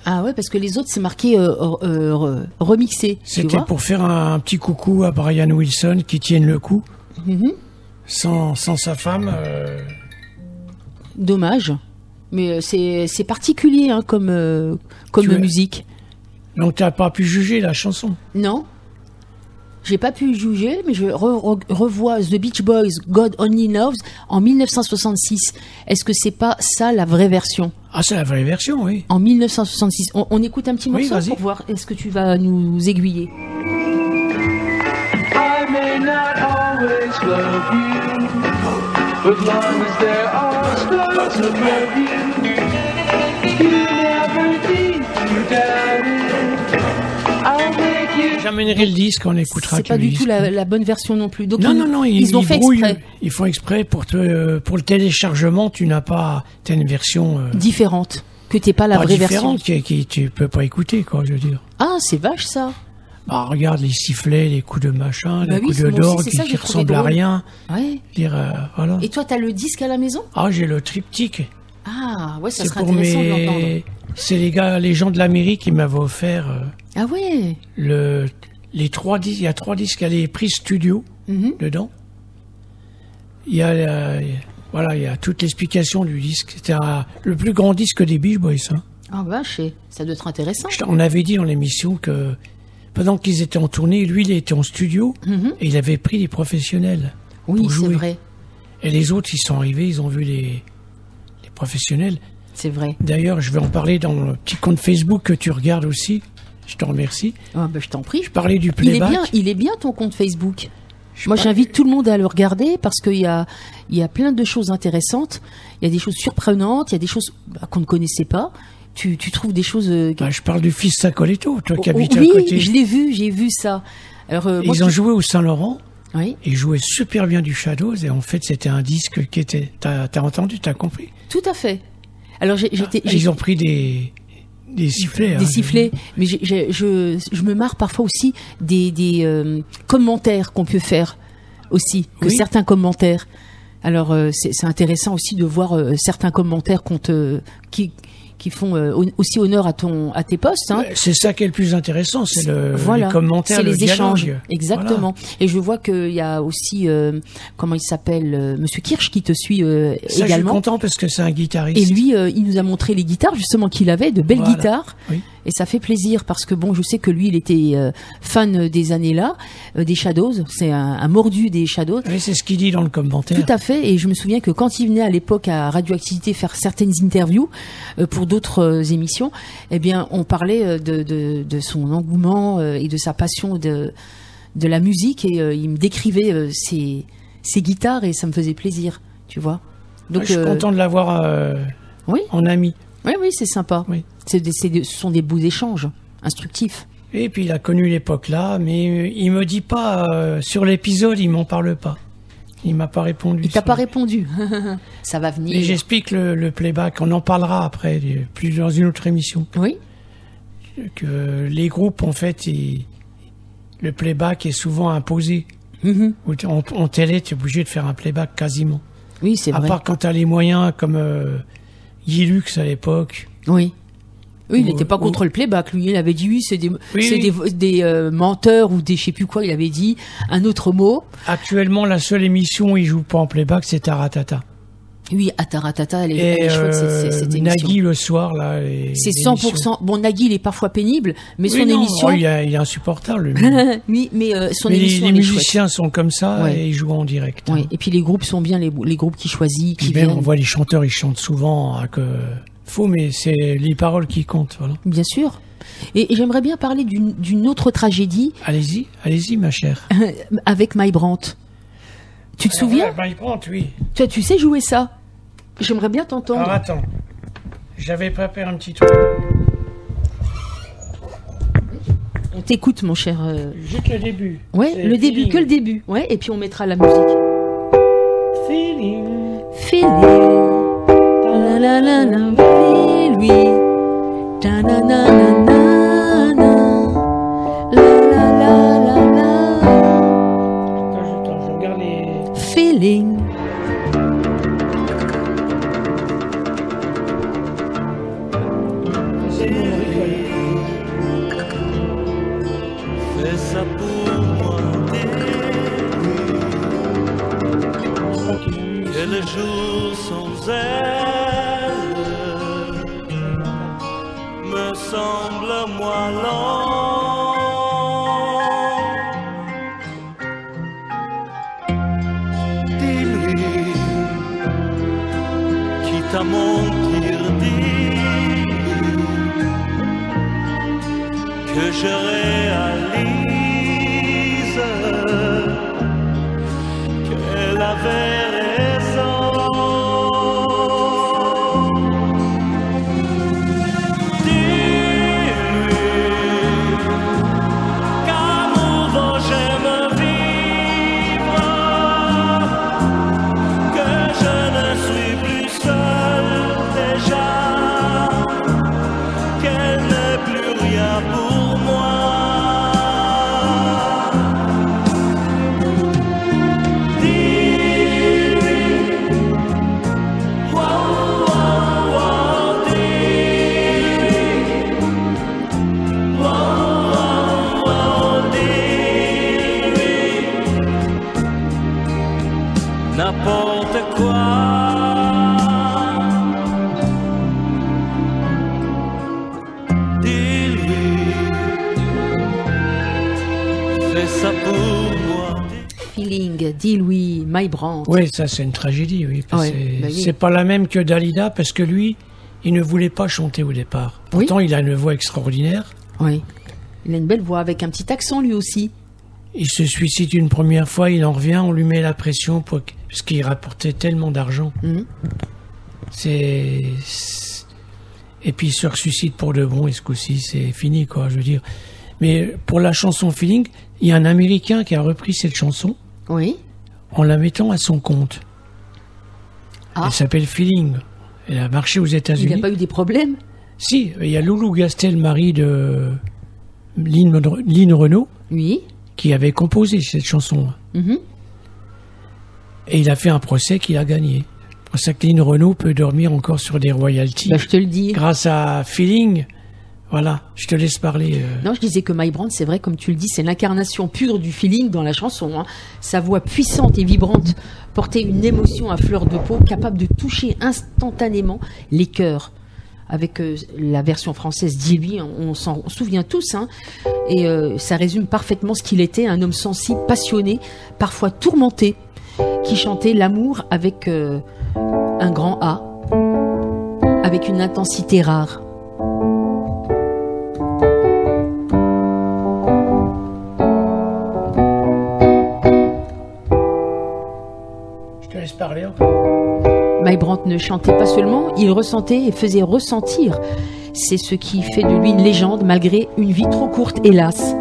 Ah ouais, parce que les autres c'est marqué remixé. Tu C'était vois. pour faire un petit coucou à Brian Wilson qui tienne le coup. Mhm. Sans sa femme. Dommage. Mais c'est particulier hein, comme Tu veux- musique. Donc t'as pas pu juger la chanson. Non. J'ai pas pu juger, mais je revois The Beach Boys, God Only Knows, en 1966. Est-ce que c'est pas ça la vraie version? Ah, c'est la vraie version, oui. En 1966. On écoute un petit Oui, morceau vas-y. pour voir, est-ce que tu vas nous aiguiller? I may not always love you, but long as there are stars above you, you never need to doubt it. I'll make you. J'amènerai le disque, on écoutera C'est que pas le du disque. tout la bonne version non plus. Donc Non, ils ont fait brouillent. exprès. Ils font exprès pour le téléchargement, t'as une version Différente. Que t'es pas la pas vraie version. différente qui tu peux pas écouter, quoi, je veux dire. Ah, c'est vache ça. Bah, regarde les sifflets, les coups de machin, Bah les oui, coups c'est de moi aussi, d'orgue c'est ça que qui j'ai trouvé ressemblent à drôle. rien. Ouais. Voilà. Et toi, t'as le disque à la maison? Ah, j'ai le triptyque. Ah, ouais, ça C'est serait pour intéressant de l'entendre. C'est les gens de l'Amérique qui m'avaient offert Ah ouais. les 3 disques. Il y a 3 disques, il y a les prises studio Mhm. dedans. Il y a il y a toute l'explication du disque. C'était le plus grand disque des Beach Boys. Hein. Ah vache, ça doit être intéressant. On avait dit dans l'émission que pendant qu'ils étaient en tournée, lui, il était en studio Mhm. et il avait pris des professionnels. Oui, pour c'est jouer. vrai. Et les autres, ils sont arrivés, ils ont vu les professionnels. C'est vrai. D'ailleurs, je vais en parler dans le petit compte Facebook que tu regardes aussi. Je te remercie. Ah, bah, je t'en prie. Je parlais du Il est playback. bien, il est bien ton compte Facebook. Moi, par- j'invite tout le monde à le regarder parce qu'il y a plein de choses intéressantes. Il y a des choses surprenantes, il y a des choses qu'on ne connaissait pas. Tu trouves des choses. Bah, je parle du fils Sacoletto, toi qui Oh, habites oui, à côté. je l'ai vu, j'ai vu ça. Alors, moi, Ils ont joué au Saint-Laurent. Oui, Ils jouaient super bien du Shadows et en fait c'était un disque qui était. T'as entendu, t'as compris. tout à fait. Alors, Ils ont pris des sifflets. des hein. sifflets, mais je me marre parfois aussi des commentaires qu'on peut faire aussi, que Oui. certains commentaires. Alors c'est intéressant aussi de voir certains commentaires qui font aussi honneur à tes posts. Hein. C'est ça qui est le plus intéressant, c'est Voilà, les commentaires, c'est le les échanges, dialogue. exactement. Et je vois qu'il y a aussi comment il s'appelle, Monsieur Kirsch qui te suit Ça, je suis également. content parce que c'est un guitariste. Et lui, il nous a montré les guitares justement qu'il avait, de belles Voilà. guitares. Oui. Et ça fait plaisir parce que bon, je sais que lui, il était fan des années-là, des Shadows. C'est un mordu des Shadows. Oui, c'est ce qu'il dit dans le commentaire. Tout à fait. Et je me souviens que quand il venait à l'époque à Radioactivité faire certaines interviews pour d'autres émissions, eh bien, on parlait de son engouement et de sa passion de la musique et il me décrivait ses guitares et ça me faisait plaisir, tu vois. Donc, je suis content de l'avoir oui. en ami. Oui, c'est sympa. Oui. Ce sont des beaux échanges instructifs. Et puis il a connu l'époque là, mais il me dit pas sur l'épisode, il m'en parle pas. Il m'a pas répondu. Il t'a sur- pas répondu. Ça va Mais venir. j'explique le playback, on en parlera après, plus dans une autre émission. Oui. Que les groupes, en fait, le playback est souvent imposé. Mhm. En télé, tu es obligé de faire un playback quasiment. Oui, c'est À vrai. part quand tu as les moyens comme Yilux à l'époque. Oui. Oui, il Ou- n'était pas contre le playback. Lui, il avait dit oui, c'est des Oui. menteurs ou des je sais plus quoi. Il avait dit un autre mot. Actuellement, la seule émission où ils jouent pas en playback, c'est Taratata. Oui, Ataratata, elle Et est chouette cette émission. Nagui le soir, là. C'est l'émission. 100%. Bon, Nagui, il est parfois pénible, mais Oui, son non, émission. oh, il est insupportable. lui. Oui, mais son Mais émission, les elle est chouette. musiciens sont comme ça Ouais. et ils jouent en direct. Oui. hein. Et puis les groupes sont bien, les groupes qui choisissent, qui Puis même, viennent. on voit les chanteurs, ils chantent souvent faux, mais c'est les paroles qui comptent. Voilà. Bien sûr. Et j'aimerais bien parler d'une autre tragédie Allez-y, ma chère. avec Mike Brandt. Tu te souviens? Oui. Toi, tu sais jouer ça? J'aimerais bien t'entendre. Alors attends, j'avais préparé un petit truc. On t'écoute, mon cher. Juste le début. Ouais, C'est le début, feeling. que le début. Ouais, et puis on mettra la musique. Feeling. Feeling. La la la la, feeling. le jour sans elle me semble moins lent. Dis-lui, quitte à mentir, dis que je réalise qu'elle avait raison. Dis-lui qu'à nouveau j'aime vivre, que je ne suis plus seul déjà, qu'elle n'est plus rien pour moi. N'importe quoi. Dis-lui, fais ça pour moi. Feeling, dis-lui, My Brandt. Oui, ça c'est une tragédie, oui. Ouais, bah oui. C'est pas la même que Dalida, parce que lui, il ne voulait pas chanter au départ. Pourtant, il a une voix extraordinaire. Oui. Il a une belle voix avec un petit accent lui aussi. Il se suicide une première fois, il en revient, on lui met la pression parce qu'il rapportait tellement d'argent. Mhm. Et puis il se ressuscite pour de bon, et ce coup-ci, c'est fini, quoi, je veux dire. Mais pour la chanson Feeling, il y a un Américain qui a repris cette chanson Oui. en la mettant à son compte. Ah. Elle s'appelle Feeling. Elle a marché aux Il États-Unis. n'a pas eu des problèmes? Si, il y a Loulou Gastel, mari de Lynn Renaud, Oui. qui avait composé cette chanson. Mhm. Et il a fait un procès qu'il a gagné. C'est pour ça que Lynn Renaud peut dormir encore sur des royalties. Bah, je te le dis. Grâce à Feeling. Voilà, je te laisse parler. Non, je disais que My Brandt, c'est vrai, comme tu le dis, c'est l'incarnation pure du feeling dans la chanson. Hein. Sa voix puissante et vibrante portait une émotion à fleur de peau, capable de toucher instantanément les cœurs. Avec la version française Dis-lui, on s'en souvient tous. Hein. Et ça résume parfaitement ce qu'il était, un homme sensible, passionné, parfois tourmenté, qui chantait l'amour avec un grand A, avec une intensité rare. Je te laisse parler encore. My Brandt ne chantait pas seulement, il ressentait et faisait ressentir. C'est ce qui fait de lui une légende malgré une vie trop courte, hélas.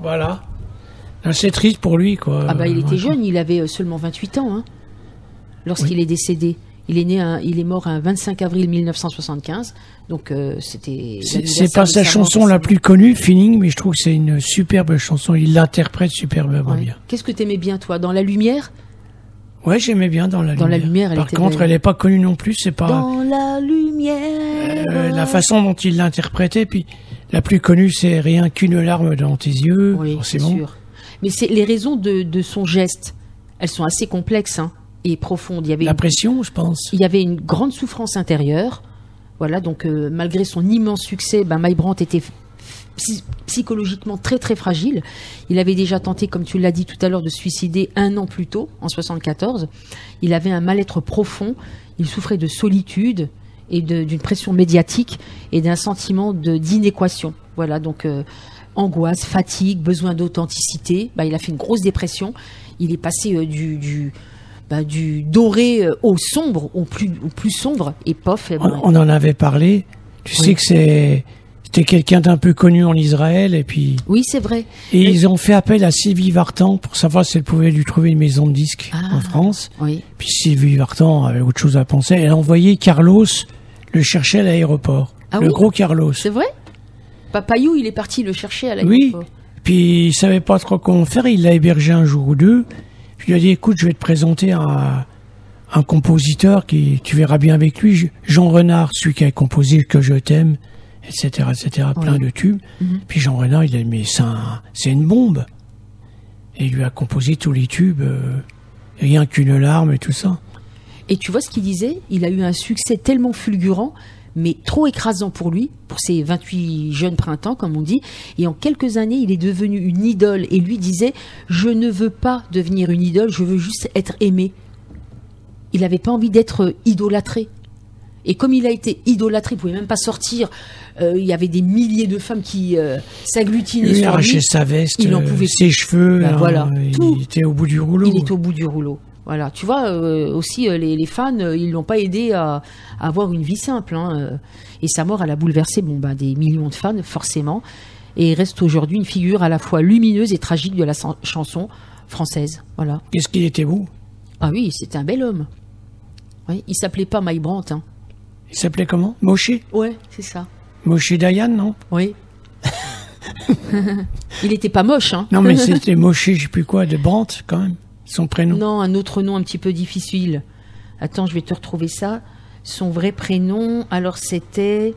Voilà. C'est triste pour lui, quoi. Ah bah il était Ouais. jeune, il avait seulement 28 ans hein, lorsqu'il est décédé. Il est mort un 25 avril 1975, donc c'était... C'est pas sa chanson la plus connue, Feeling, mais je trouve que c'est une superbe chanson. Il l'interprète superbement Ouais. bien. Qu'est-ce que t'aimais bien toi? Dans la lumière? Ouais, j'aimais bien Dans la Lumière. Dans la Lumière, elle Par était contre, belle. elle est pas connue non plus, c'est pas Dans la lumière. la façon dont il l'interprétait. Puis la plus connue, c'est Rien qu'une larme dans tes yeux, Oui, c'est forcément. sûr. Mais c'est les raisons de son geste, elles sont assez complexes hein, et profondes. La pression, je pense. Il y avait une grande souffrance intérieure. Voilà, donc malgré son immense succès, My Brandt était psychologiquement très très fragile. Il avait déjà tenté, comme tu l'as dit tout à l'heure, de se suicider 1 an plus tôt, en 74. Il avait un mal-être profond. Il souffrait de solitude et d'une pression médiatique et d'un sentiment d'inéquation. Voilà, donc angoisse, fatigue, besoin d'authenticité. Il a fait une grosse dépression. Il est passé du doré au sombre, au plus sombre, et pof. On en avait parlé. Tu sais que c'était quelqu'un d'un peu connu en Israël, et puis. Oui, c'est vrai. Et ils ont fait appel à Sylvie Vartan pour savoir si elle pouvait lui trouver une maison de disques en France. Oui. Puis Sylvie Vartan avait autre chose à penser. Elle a envoyé Carlos le chercher à l'aéroport. Le gros Carlos. C'est vrai? Papayou, il est parti le chercher à Oui. l'aéroport. Puis il savait pas trop comment faire. Il l'a hébergé un jour ou deux. Je lui ai dit, écoute, je vais te présenter un compositeur qui, tu verras bien avec lui, Jean Renard, celui qui a composé Que je t'aime. etc., plein de tubes. Puis Jean Renard, il a dit, mais c'est une bombe. Et il lui a composé tous les tubes, rien qu'une larme et tout ça. Et tu vois ce qu'il disait? Il a eu un succès tellement fulgurant, mais trop écrasant pour lui, pour ses 28 jeunes printemps, comme on dit. Et en quelques années, il est devenu une idole. Et lui disait, je ne veux pas devenir une idole, je veux juste être aimé. Il n'avait pas envie d'être idolâtré. Et comme il a été idolâtré, il ne pouvait même pas sortir. Il y avait des milliers de femmes qui s'agglutinaient sur lui. Il arrachait sa veste, il en pouvait ses cheveux. Ben voilà, il était au bout du rouleau. Il était au bout du rouleau. Voilà, tu vois, aussi les fans, ils l'ont pas aidé à avoir une vie simple. Hein. Et sa mort, elle a bouleversé des millions de fans, forcément. Et il reste aujourd'hui une figure à la fois lumineuse et tragique de la chanson française. Voilà. Qu'est-ce qu'il était beau? Ah oui, c'était un bel homme. Oui, il s'appelait pas Mike Brandt. Hein. Il s'appelait comment? Moshe? Ouais, c'est ça. Moshe Dayan, non? Oui. Il était pas moche, hein. Non, mais c'était Moshe, je sais plus quoi, de Brandt, quand même. Son prénom. Non, un autre nom un petit peu difficile. Attends, je vais te retrouver ça. Son vrai prénom, alors c'était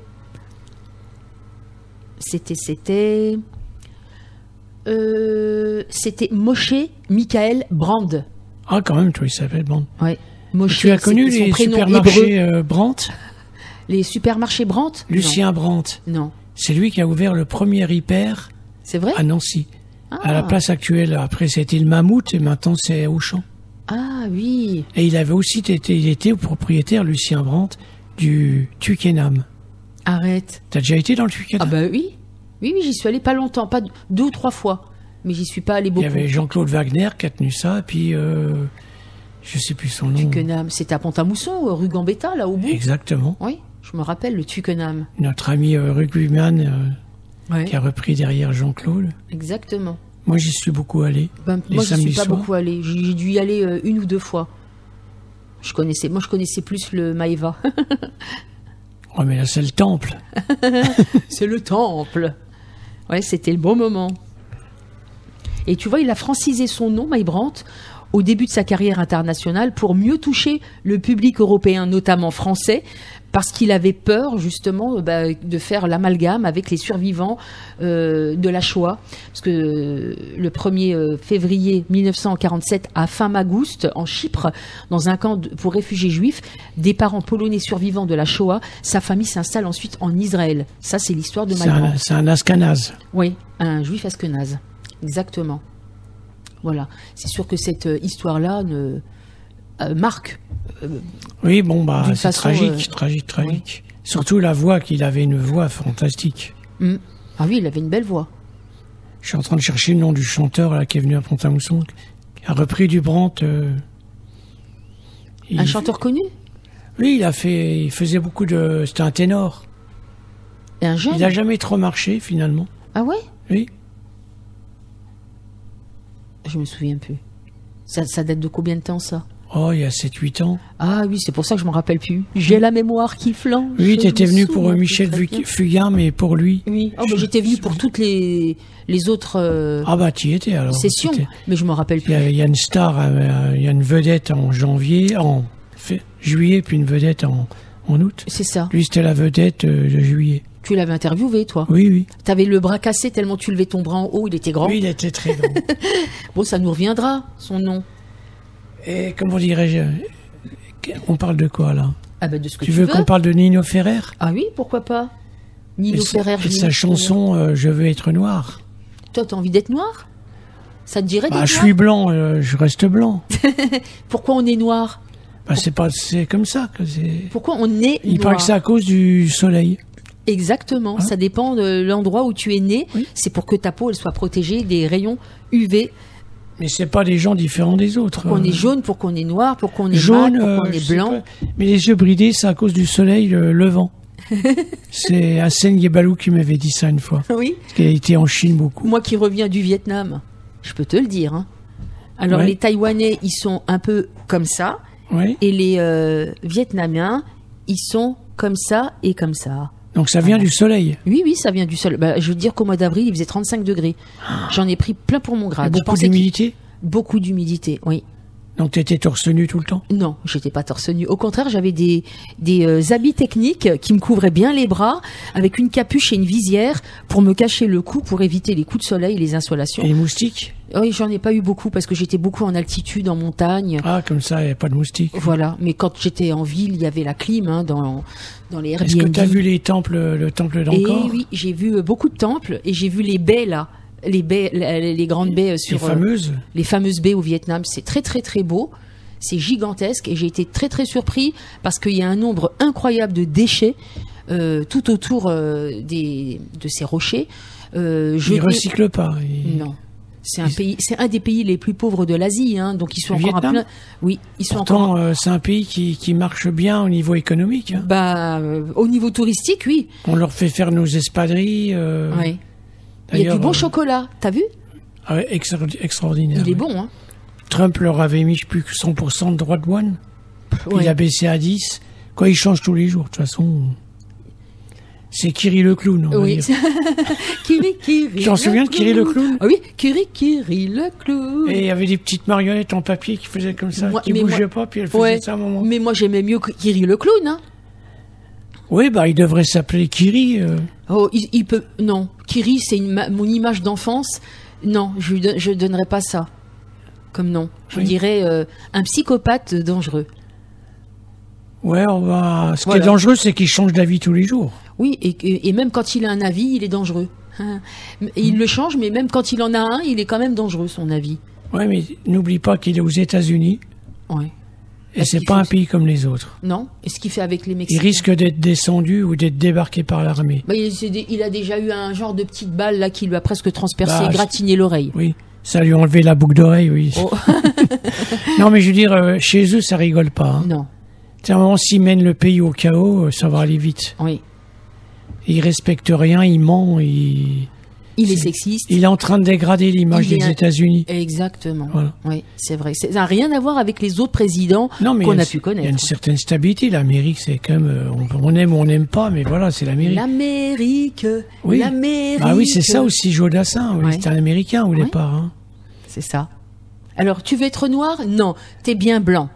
Moshe Michael Brand. Ah, quand même, toi, il s'appelle Brand. Ouais. Moshe, tu as connu les supermarchés Brandt? Les supermarchés Brandt? Lucien Brandt. Non. C'est lui qui a ouvert le premier hyper. C'est vrai? À Nancy. Ah. À la place actuelle. Après, c'était le Mammouth et maintenant, c'est Auchan. Ah oui. Et il avait aussi il était propriétaire, Lucien Brandt, du Twickenham. Arrête. T'as déjà été dans le Twickenham? Ah bah oui. Oui, j'y suis allé pas longtemps, pas 2 ou 3 fois. Mais j'y suis pas allé beaucoup. Il y avait Jean-Claude Wagner qui a tenu ça, et puis je sais plus son nom. Twickenham, c'était à Pont-à-Mousson, rue Gambetta, là au bout. Exactement. Oui, je me rappelle le Twickenham. Notre ami rugbyman qui a repris derrière Jean-Claude. Exactement. Moi, j'y suis beaucoup allé. Moi, j'y suis pas beaucoup allé. J'ai dû y aller 1 ou 2 fois. Je connaissais plus le Maeva. Oh, mais là, c'est le temple. C'est le temple. Ouais, c'était le bon moment. Et tu vois, il a francisé son nom, Mike Brandt, au début de sa carrière internationale pour mieux toucher le public européen, notamment français, parce qu'il avait peur justement de faire l'amalgame avec les survivants de la Shoah. Parce que le 1er février 1947, à Famagoust, en Chypre, dans un camp pour réfugiés juifs, des parents polonais survivants de la Shoah, sa famille s'installe ensuite en Israël. Ça, c'est l'histoire de Mike Brandt. C'est un Ashkenaz. Oui, un juif ashkénaze. Exactement. Voilà. C'est sûr que cette histoire-là marque. Oui, bon, c'est façon, tragique. Oui. Surtout la voix, qu'il avait une voix fantastique. Ah oui, il avait une belle voix. Je suis en train de chercher le nom du chanteur là, qui est venu à Pont-à-Mousson, qui a repris du Brandt. Un chanteur connu? Oui, il faisait beaucoup de... C'était un ténor. Et un jeune? Il n'a jamais trop marché, finalement. Ah ouais? Oui. Je me souviens plus. Ça date de combien de temps, ça? Oh, il y a 7-8 ans. Ah oui, c'est pour ça que je m'en rappelle plus. J'ai la mémoire qui flanche. Oui, tu étais venu pour Michel Fugain, mais pour lui. Oui, j'étais venu pour toutes les autres Ah bah, tu y étais alors. sessions, mais je m'en rappelle plus. Il y a une star, il y a une vedette en juillet, puis une vedette en août. C'est ça. Lui, c'était la vedette de juillet. Tu l'avais interviewé, toi? Oui. T'avais le bras cassé tellement tu levais ton bras en haut, il était grand. Oui, il était très grand. Bon, ça nous reviendra, son nom. Et comment dirais-je? On parle de quoi, là? Ah bah de ce que tu veux qu'on parle de Nino Ferrer? Ah oui, pourquoi pas? Nino Ferrer. Et sa chanson Je veux être noir. Toi, t'as envie d'être noir? Ça te dirait d'être noir? Je suis blanc, je reste blanc. Pourquoi on est noir? C'est comme ça que c'est... Pourquoi on est noir? Il paraît que c'est à cause du soleil. Exactement, ça dépend de l'endroit où tu es né. Oui. C'est pour que ta peau elle soit protégée des rayons UV. Mais c'est pas des gens différents des autres. Pourquoi on est jaune, pourquoi on est noir, pourquoi on est jaune, mat, pourquoi on est blanc. Mais les yeux bridés, c'est à cause du soleil levant. C'est Hassan Yebalou qui m'avait dit ça une fois. Oui. Parce qu'il a été en Chine beaucoup. Moi qui reviens du Vietnam, je peux te le dire. Hein. Alors les Taïwanais, ils sont un peu comme ça. Oui. Et les Vietnamiens, ils sont comme ça et comme ça. Donc ça vient du soleil. Oui, ça vient du soleil. Je veux dire qu'au mois d'avril, il faisait 35 degrés. J'en ai pris plein pour mon grade. Beaucoup d'humidité? Beaucoup d'humidité, oui. Donc t'étais torse nu tout le temps? Non, j'étais pas torse nu. Au contraire, j'avais des habits techniques qui me couvraient bien les bras, avec une capuche et une visière pour me cacher le cou, pour éviter les coups de soleil et les insolations. Et les moustiques? Oui, j'en ai pas eu beaucoup parce que j'étais beaucoup en altitude, en montagne. Ah, comme ça, il n'y a pas de moustiques. Voilà. Mais quand j'étais en ville, il y avait la clim dans les Airbnb. Est-ce que tu as vu le temple d'Angkor? Et oui, j'ai vu beaucoup de temples et j'ai vu les baies là. Les baies, les grandes baies sur les fameuses baies au Vietnam, c'est très très très beau, c'est gigantesque et j'ai été très très surpris parce qu'il y a un nombre incroyable de déchets tout autour de ces rochers. Ils recyclent pas. Non. C'est un des pays les plus pauvres de l'Asie, hein, donc ils sont encore Vietnam? Oui, ils sont Pourtant, encore. c'est un pays qui marche bien au niveau économique. Hein. Au niveau touristique, oui. On leur fait faire nos espadrilles. Oui. Il y a du bon chocolat, t'as vu? Ah ouais, extraordinaire. Il est bon, hein. Trump leur avait mis, je sais plus, 100% de droits de douane. Ouais. Il a baissé à 10. Quoi, il change tous les jours. De toute façon, c'est Kiri le clown, on va dire. Kiri. Tu t'en souviens de Kiri le clown? Ah oui, Kiri le clown. Et il y avait des petites marionnettes en papier qui faisaient comme ça, qui bougeaient pas, puis elles faisaient ça à un moment. Mais moi, j'aimais mieux Kiri le clown, hein. Oui, il devrait s'appeler Kiri. Oh, il peut. Non, Kiri, c'est mon image d'enfance. Non, je donnerais pas ça comme nom. Je dirais un psychopathe dangereux. Ouais, ce qui est dangereux, c'est qu'il change d'avis tous les jours. Oui, et même quand il a un avis, il est dangereux. Et il le change, mais même quand il en a un, il est quand même dangereux, son avis. Ouais, mais n'oublie pas qu'il est aux États-Unis. Ouais. Et c'est pas un pays comme les autres. Non. Et ce qu'il fait avec les Mexicains. Il risque d'être descendu ou d'être débarqué par l'armée. Il a déjà eu un genre de petite balle là qui lui a presque transpercé, gratiné l'oreille. Oui. Ça lui a enlevé la boucle d'oreille, oui. Oh. Non, mais je veux dire, chez eux, ça rigole pas. Hein. Non. À un moment, s'ils mènent le pays au chaos, ça va aller vite. Oui. Il respecte rien, il ment, il est sexiste. Il est en train de dégrader l'image des États-Unis. Exactement. Voilà. Oui, c'est vrai. Ça n'a rien à voir avec les autres présidents qu'on a pu connaître. Il y a une certaine stabilité. L'Amérique, c'est quand même, on aime ou on n'aime pas, mais voilà, c'est l'Amérique. L'Amérique. Oui. L'Amérique. Ah oui, c'est ça aussi, Joe Dassin. Oui. C'était un Américain au départ. Hein. C'est ça. Alors, tu veux être noir? Non, t'es bien blanc.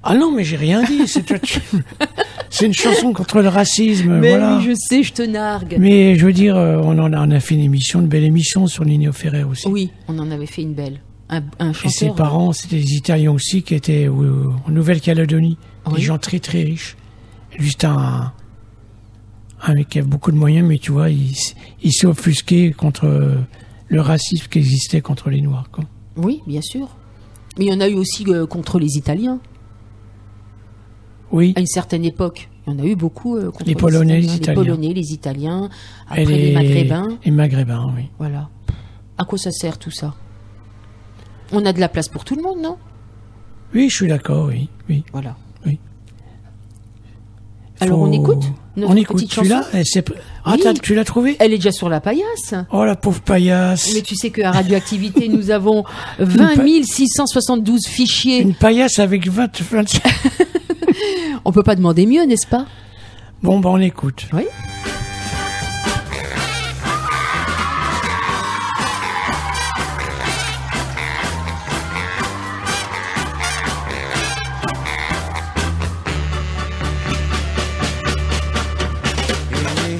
Ah non, mais j'ai rien dit. C'est une chanson contre le racisme. Mais voilà. oui, je sais, je te nargue. Mais je veux dire, on a fait une belle émission sur Nino Ferrer aussi. Oui, on en avait fait une belle. Un chanteur. Et ses parents, c'était des Italiens aussi qui étaient en Nouvelle-Calédonie. Des gens très très riches. Et lui, c'était un mec qui avait beaucoup de moyens, mais tu vois, il s'est offusqué contre le racisme qui existait contre les Noirs. Quoi. Oui, bien sûr. Mais il y en a eu aussi contre les Italiens. Oui. À une certaine époque, il y en a eu beaucoup contre les Polonais, les Italiens. Les Polonais, les Italiens, après les Maghrébins. Les Maghrébins, oui. Voilà. À quoi ça sert tout ça? On a de la place pour tout le monde, non? Oui, je suis d'accord, oui. Voilà. Oui. Alors on écoute notre petite chanson. Tu l'as trouvée? Elle est déjà sur la paillasse. Oh la pauvre paillasse. Mais tu sais qu'à Radioactivité, nous avons 20 672 fichiers. Une paillasse avec 25... On peut pas demander mieux, n'est-ce pas? Bon, on écoute. Oui.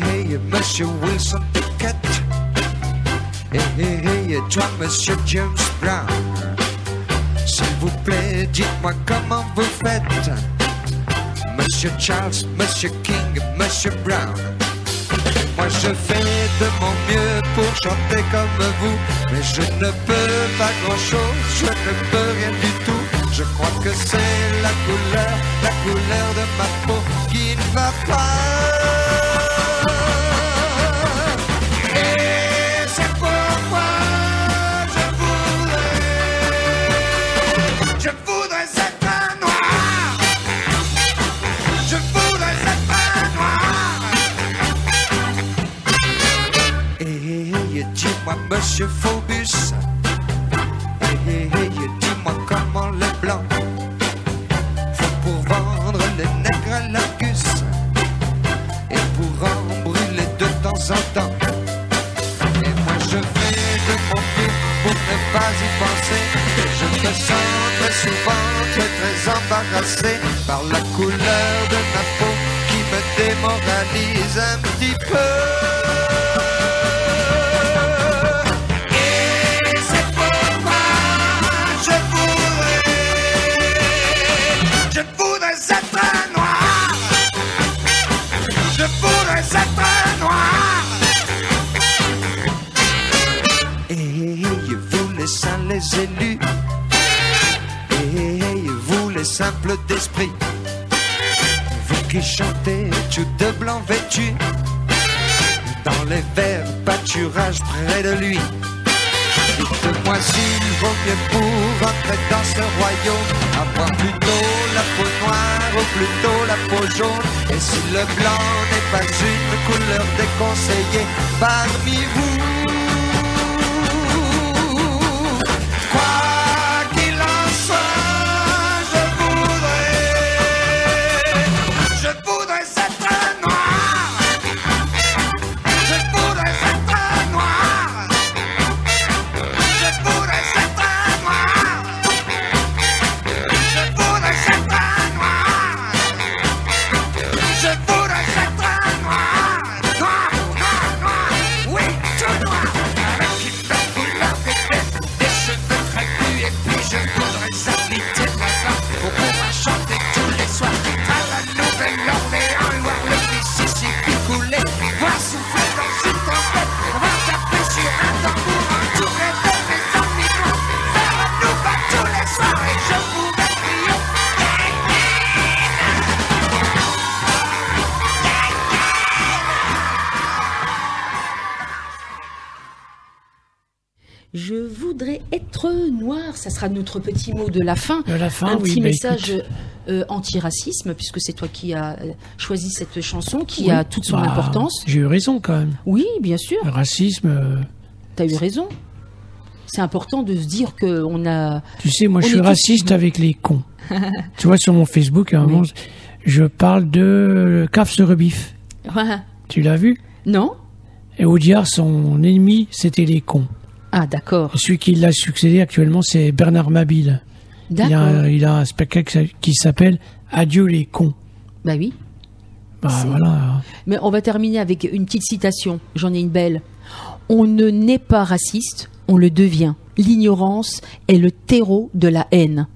Hey, Monsieur Wilson Pickett. Hey, toi, Monsieur James Brown. S'il vous plaît, dites-moi comment vous faites. Monsieur Charles, Monsieur King, Monsieur Brown. Moi je fais de mon mieux pour chanter comme vous, mais je ne peux pas grand chose, je ne peux rien du tout. Je crois que c'est la couleur de ma peau qui ne va pas. Et c'est pourquoi je voudrais être un noir. Je voudrais être un noir. Et dis-moi, Monsieur Phobus, dis-moi comment les blancs font pour vendre les nègres à l'Argus et pour en brûler de temps en temps. Et moi je fais de mon mieux pour ne pas y penser. Je me sens très souvent embarrassé par la couleur de ma peau qui me démoralise un petit peu. Et c'est pourquoi je voudrais être noir. Je voudrais être noir. Et vous les saints, les élus, et vous les simples d'esprit, vous qui chantez tout de blanc vêtus, dans les verts pâturages près de lui, dites-moi s'il vaut mieux pour entrer dans ce royaume avoir plutôt la peau noire ou plutôt la peau jaune. Et si le blanc n'est pas une couleur déconseillée parmi vous, Je voudrais être noir, ça sera notre petit mot de la fin. De la fin, un oui, petit bah, message anti-racisme, puisque c'est toi qui as choisi cette chanson, qui Oui. a toute son Bah, importance. J'ai eu raison quand même. Oui, bien sûr, Le racisme, t'as eu raison. C'est important de se dire qu'on a... tu sais, moi On je est suis tous- raciste avec les cons. Tu vois, sur mon Facebook, à un Oui. moment, je parle de Caf se rebiffe. Tu l'as vu? Non? Et Audiard, son ennemi, c'était les cons. Ah, d'accord. Et celui qui l'a succédé actuellement, c'est Bernard Mabille. D'accord. Il a un spectacle qui s'appelle Adieu les cons. Bah oui. Bah C'est- voilà. Mais on va terminer avec une petite citation. J'en ai une belle. On ne naît pas raciste, on le devient. L'ignorance est le terreau de la haine.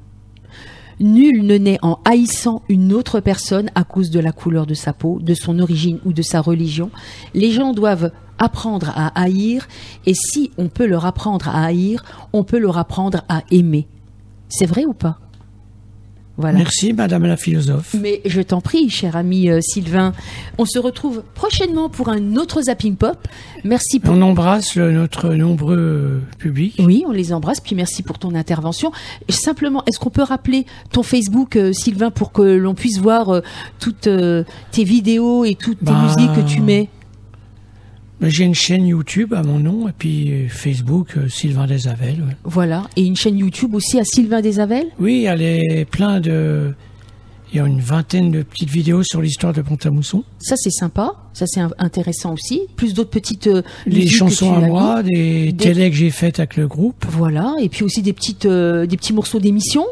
Nul ne naît en haïssant une autre personne à cause de la couleur de sa peau, de son origine ou de sa religion. Les gens doivent apprendre à haïr, et si on peut leur apprendre à haïr, on peut leur apprendre à aimer. C'est vrai ou pas? Voilà. Merci, madame la philosophe. Mais je t'en prie, cher ami Sylvain. On se retrouve prochainement pour un autre Zapping Pop. Merci pour... On embrasse notre nombreux public. Oui, on les embrasse, puis merci pour ton intervention. Et simplement, est-ce qu'on peut rappeler ton Facebook, Sylvain, pour que l'on puisse voir toutes tes vidéos et toutes tes Bah, musiques que tu mets? J'ai une chaîne YouTube à mon nom, et puis Facebook, Sylvain Desavel. Ouais. Voilà. Et une chaîne YouTube aussi à Sylvain Desavel? Oui, elle est plein de... Il y a une vingtaine de petites vidéos sur l'histoire de Pont-à-Mousson. Ça, c'est sympa. Ça, c'est intéressant aussi. Plus d'autres petites Les musiques chansons que tu à as moi, mis. des télés que j'ai faites avec le groupe. Voilà. Et puis aussi des petits morceaux d'émissions.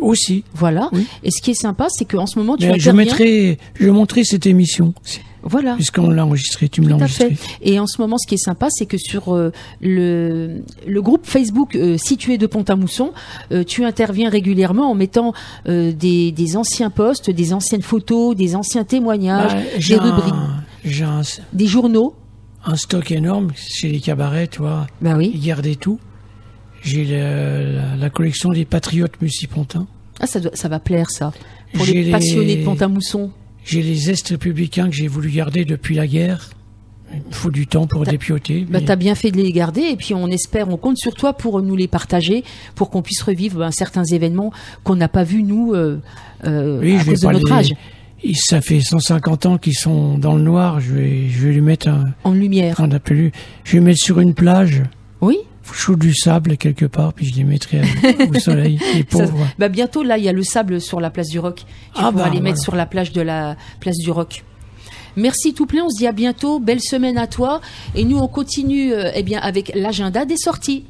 Aussi. Voilà. Oui. Et ce qui est sympa, c'est qu'en ce moment, tu Mais je interviens... montrerai cette émission, Voilà. puisqu'on l'a enregistrée. Tu me l'as Tout à fait. enregistrée. Et en ce moment, ce qui est sympa, c'est que sur le groupe Facebook situé de Pont-à-Mousson, tu interviens régulièrement en mettant des anciens posts, des anciennes photos, des anciens témoignages, Bah, des rubriques, j'ai des journaux. un stock énorme chez les cabarets, tu vois. Bah oui. Ils gardaient tout. J'ai la collection des patriotes musipontins. Ah, ça va plaire, ça. Pour J'ai les passionnés de Pont-à-Mousson. J'ai les Est républicains que j'ai voulu garder depuis la guerre. Il me faut du temps pour dépioter. Bah, mais- t'as bien fait de les garder, et puis on compte sur toi pour nous les partager, pour qu'on puisse revivre certains événements qu'on n'a pas vus, nous, Oui, à je vais cause de pas notre les- âge, Ça fait 150 ans qu'ils sont dans le noir. Je vais lui mettre en lumière. je vais mettre sur une plage, Oui. chaud du sable quelque part, puis je les mettrai au soleil. Les Ça- pauvres. bah bientôt, là, il y a le sable sur la place du Roc. Tu Ah pourras bah, les mettre voilà. sur la plage de la place du Roc. Merci tout plein, on se dit à bientôt, belle semaine à toi. Et nous, on continue avec l'agenda des sorties.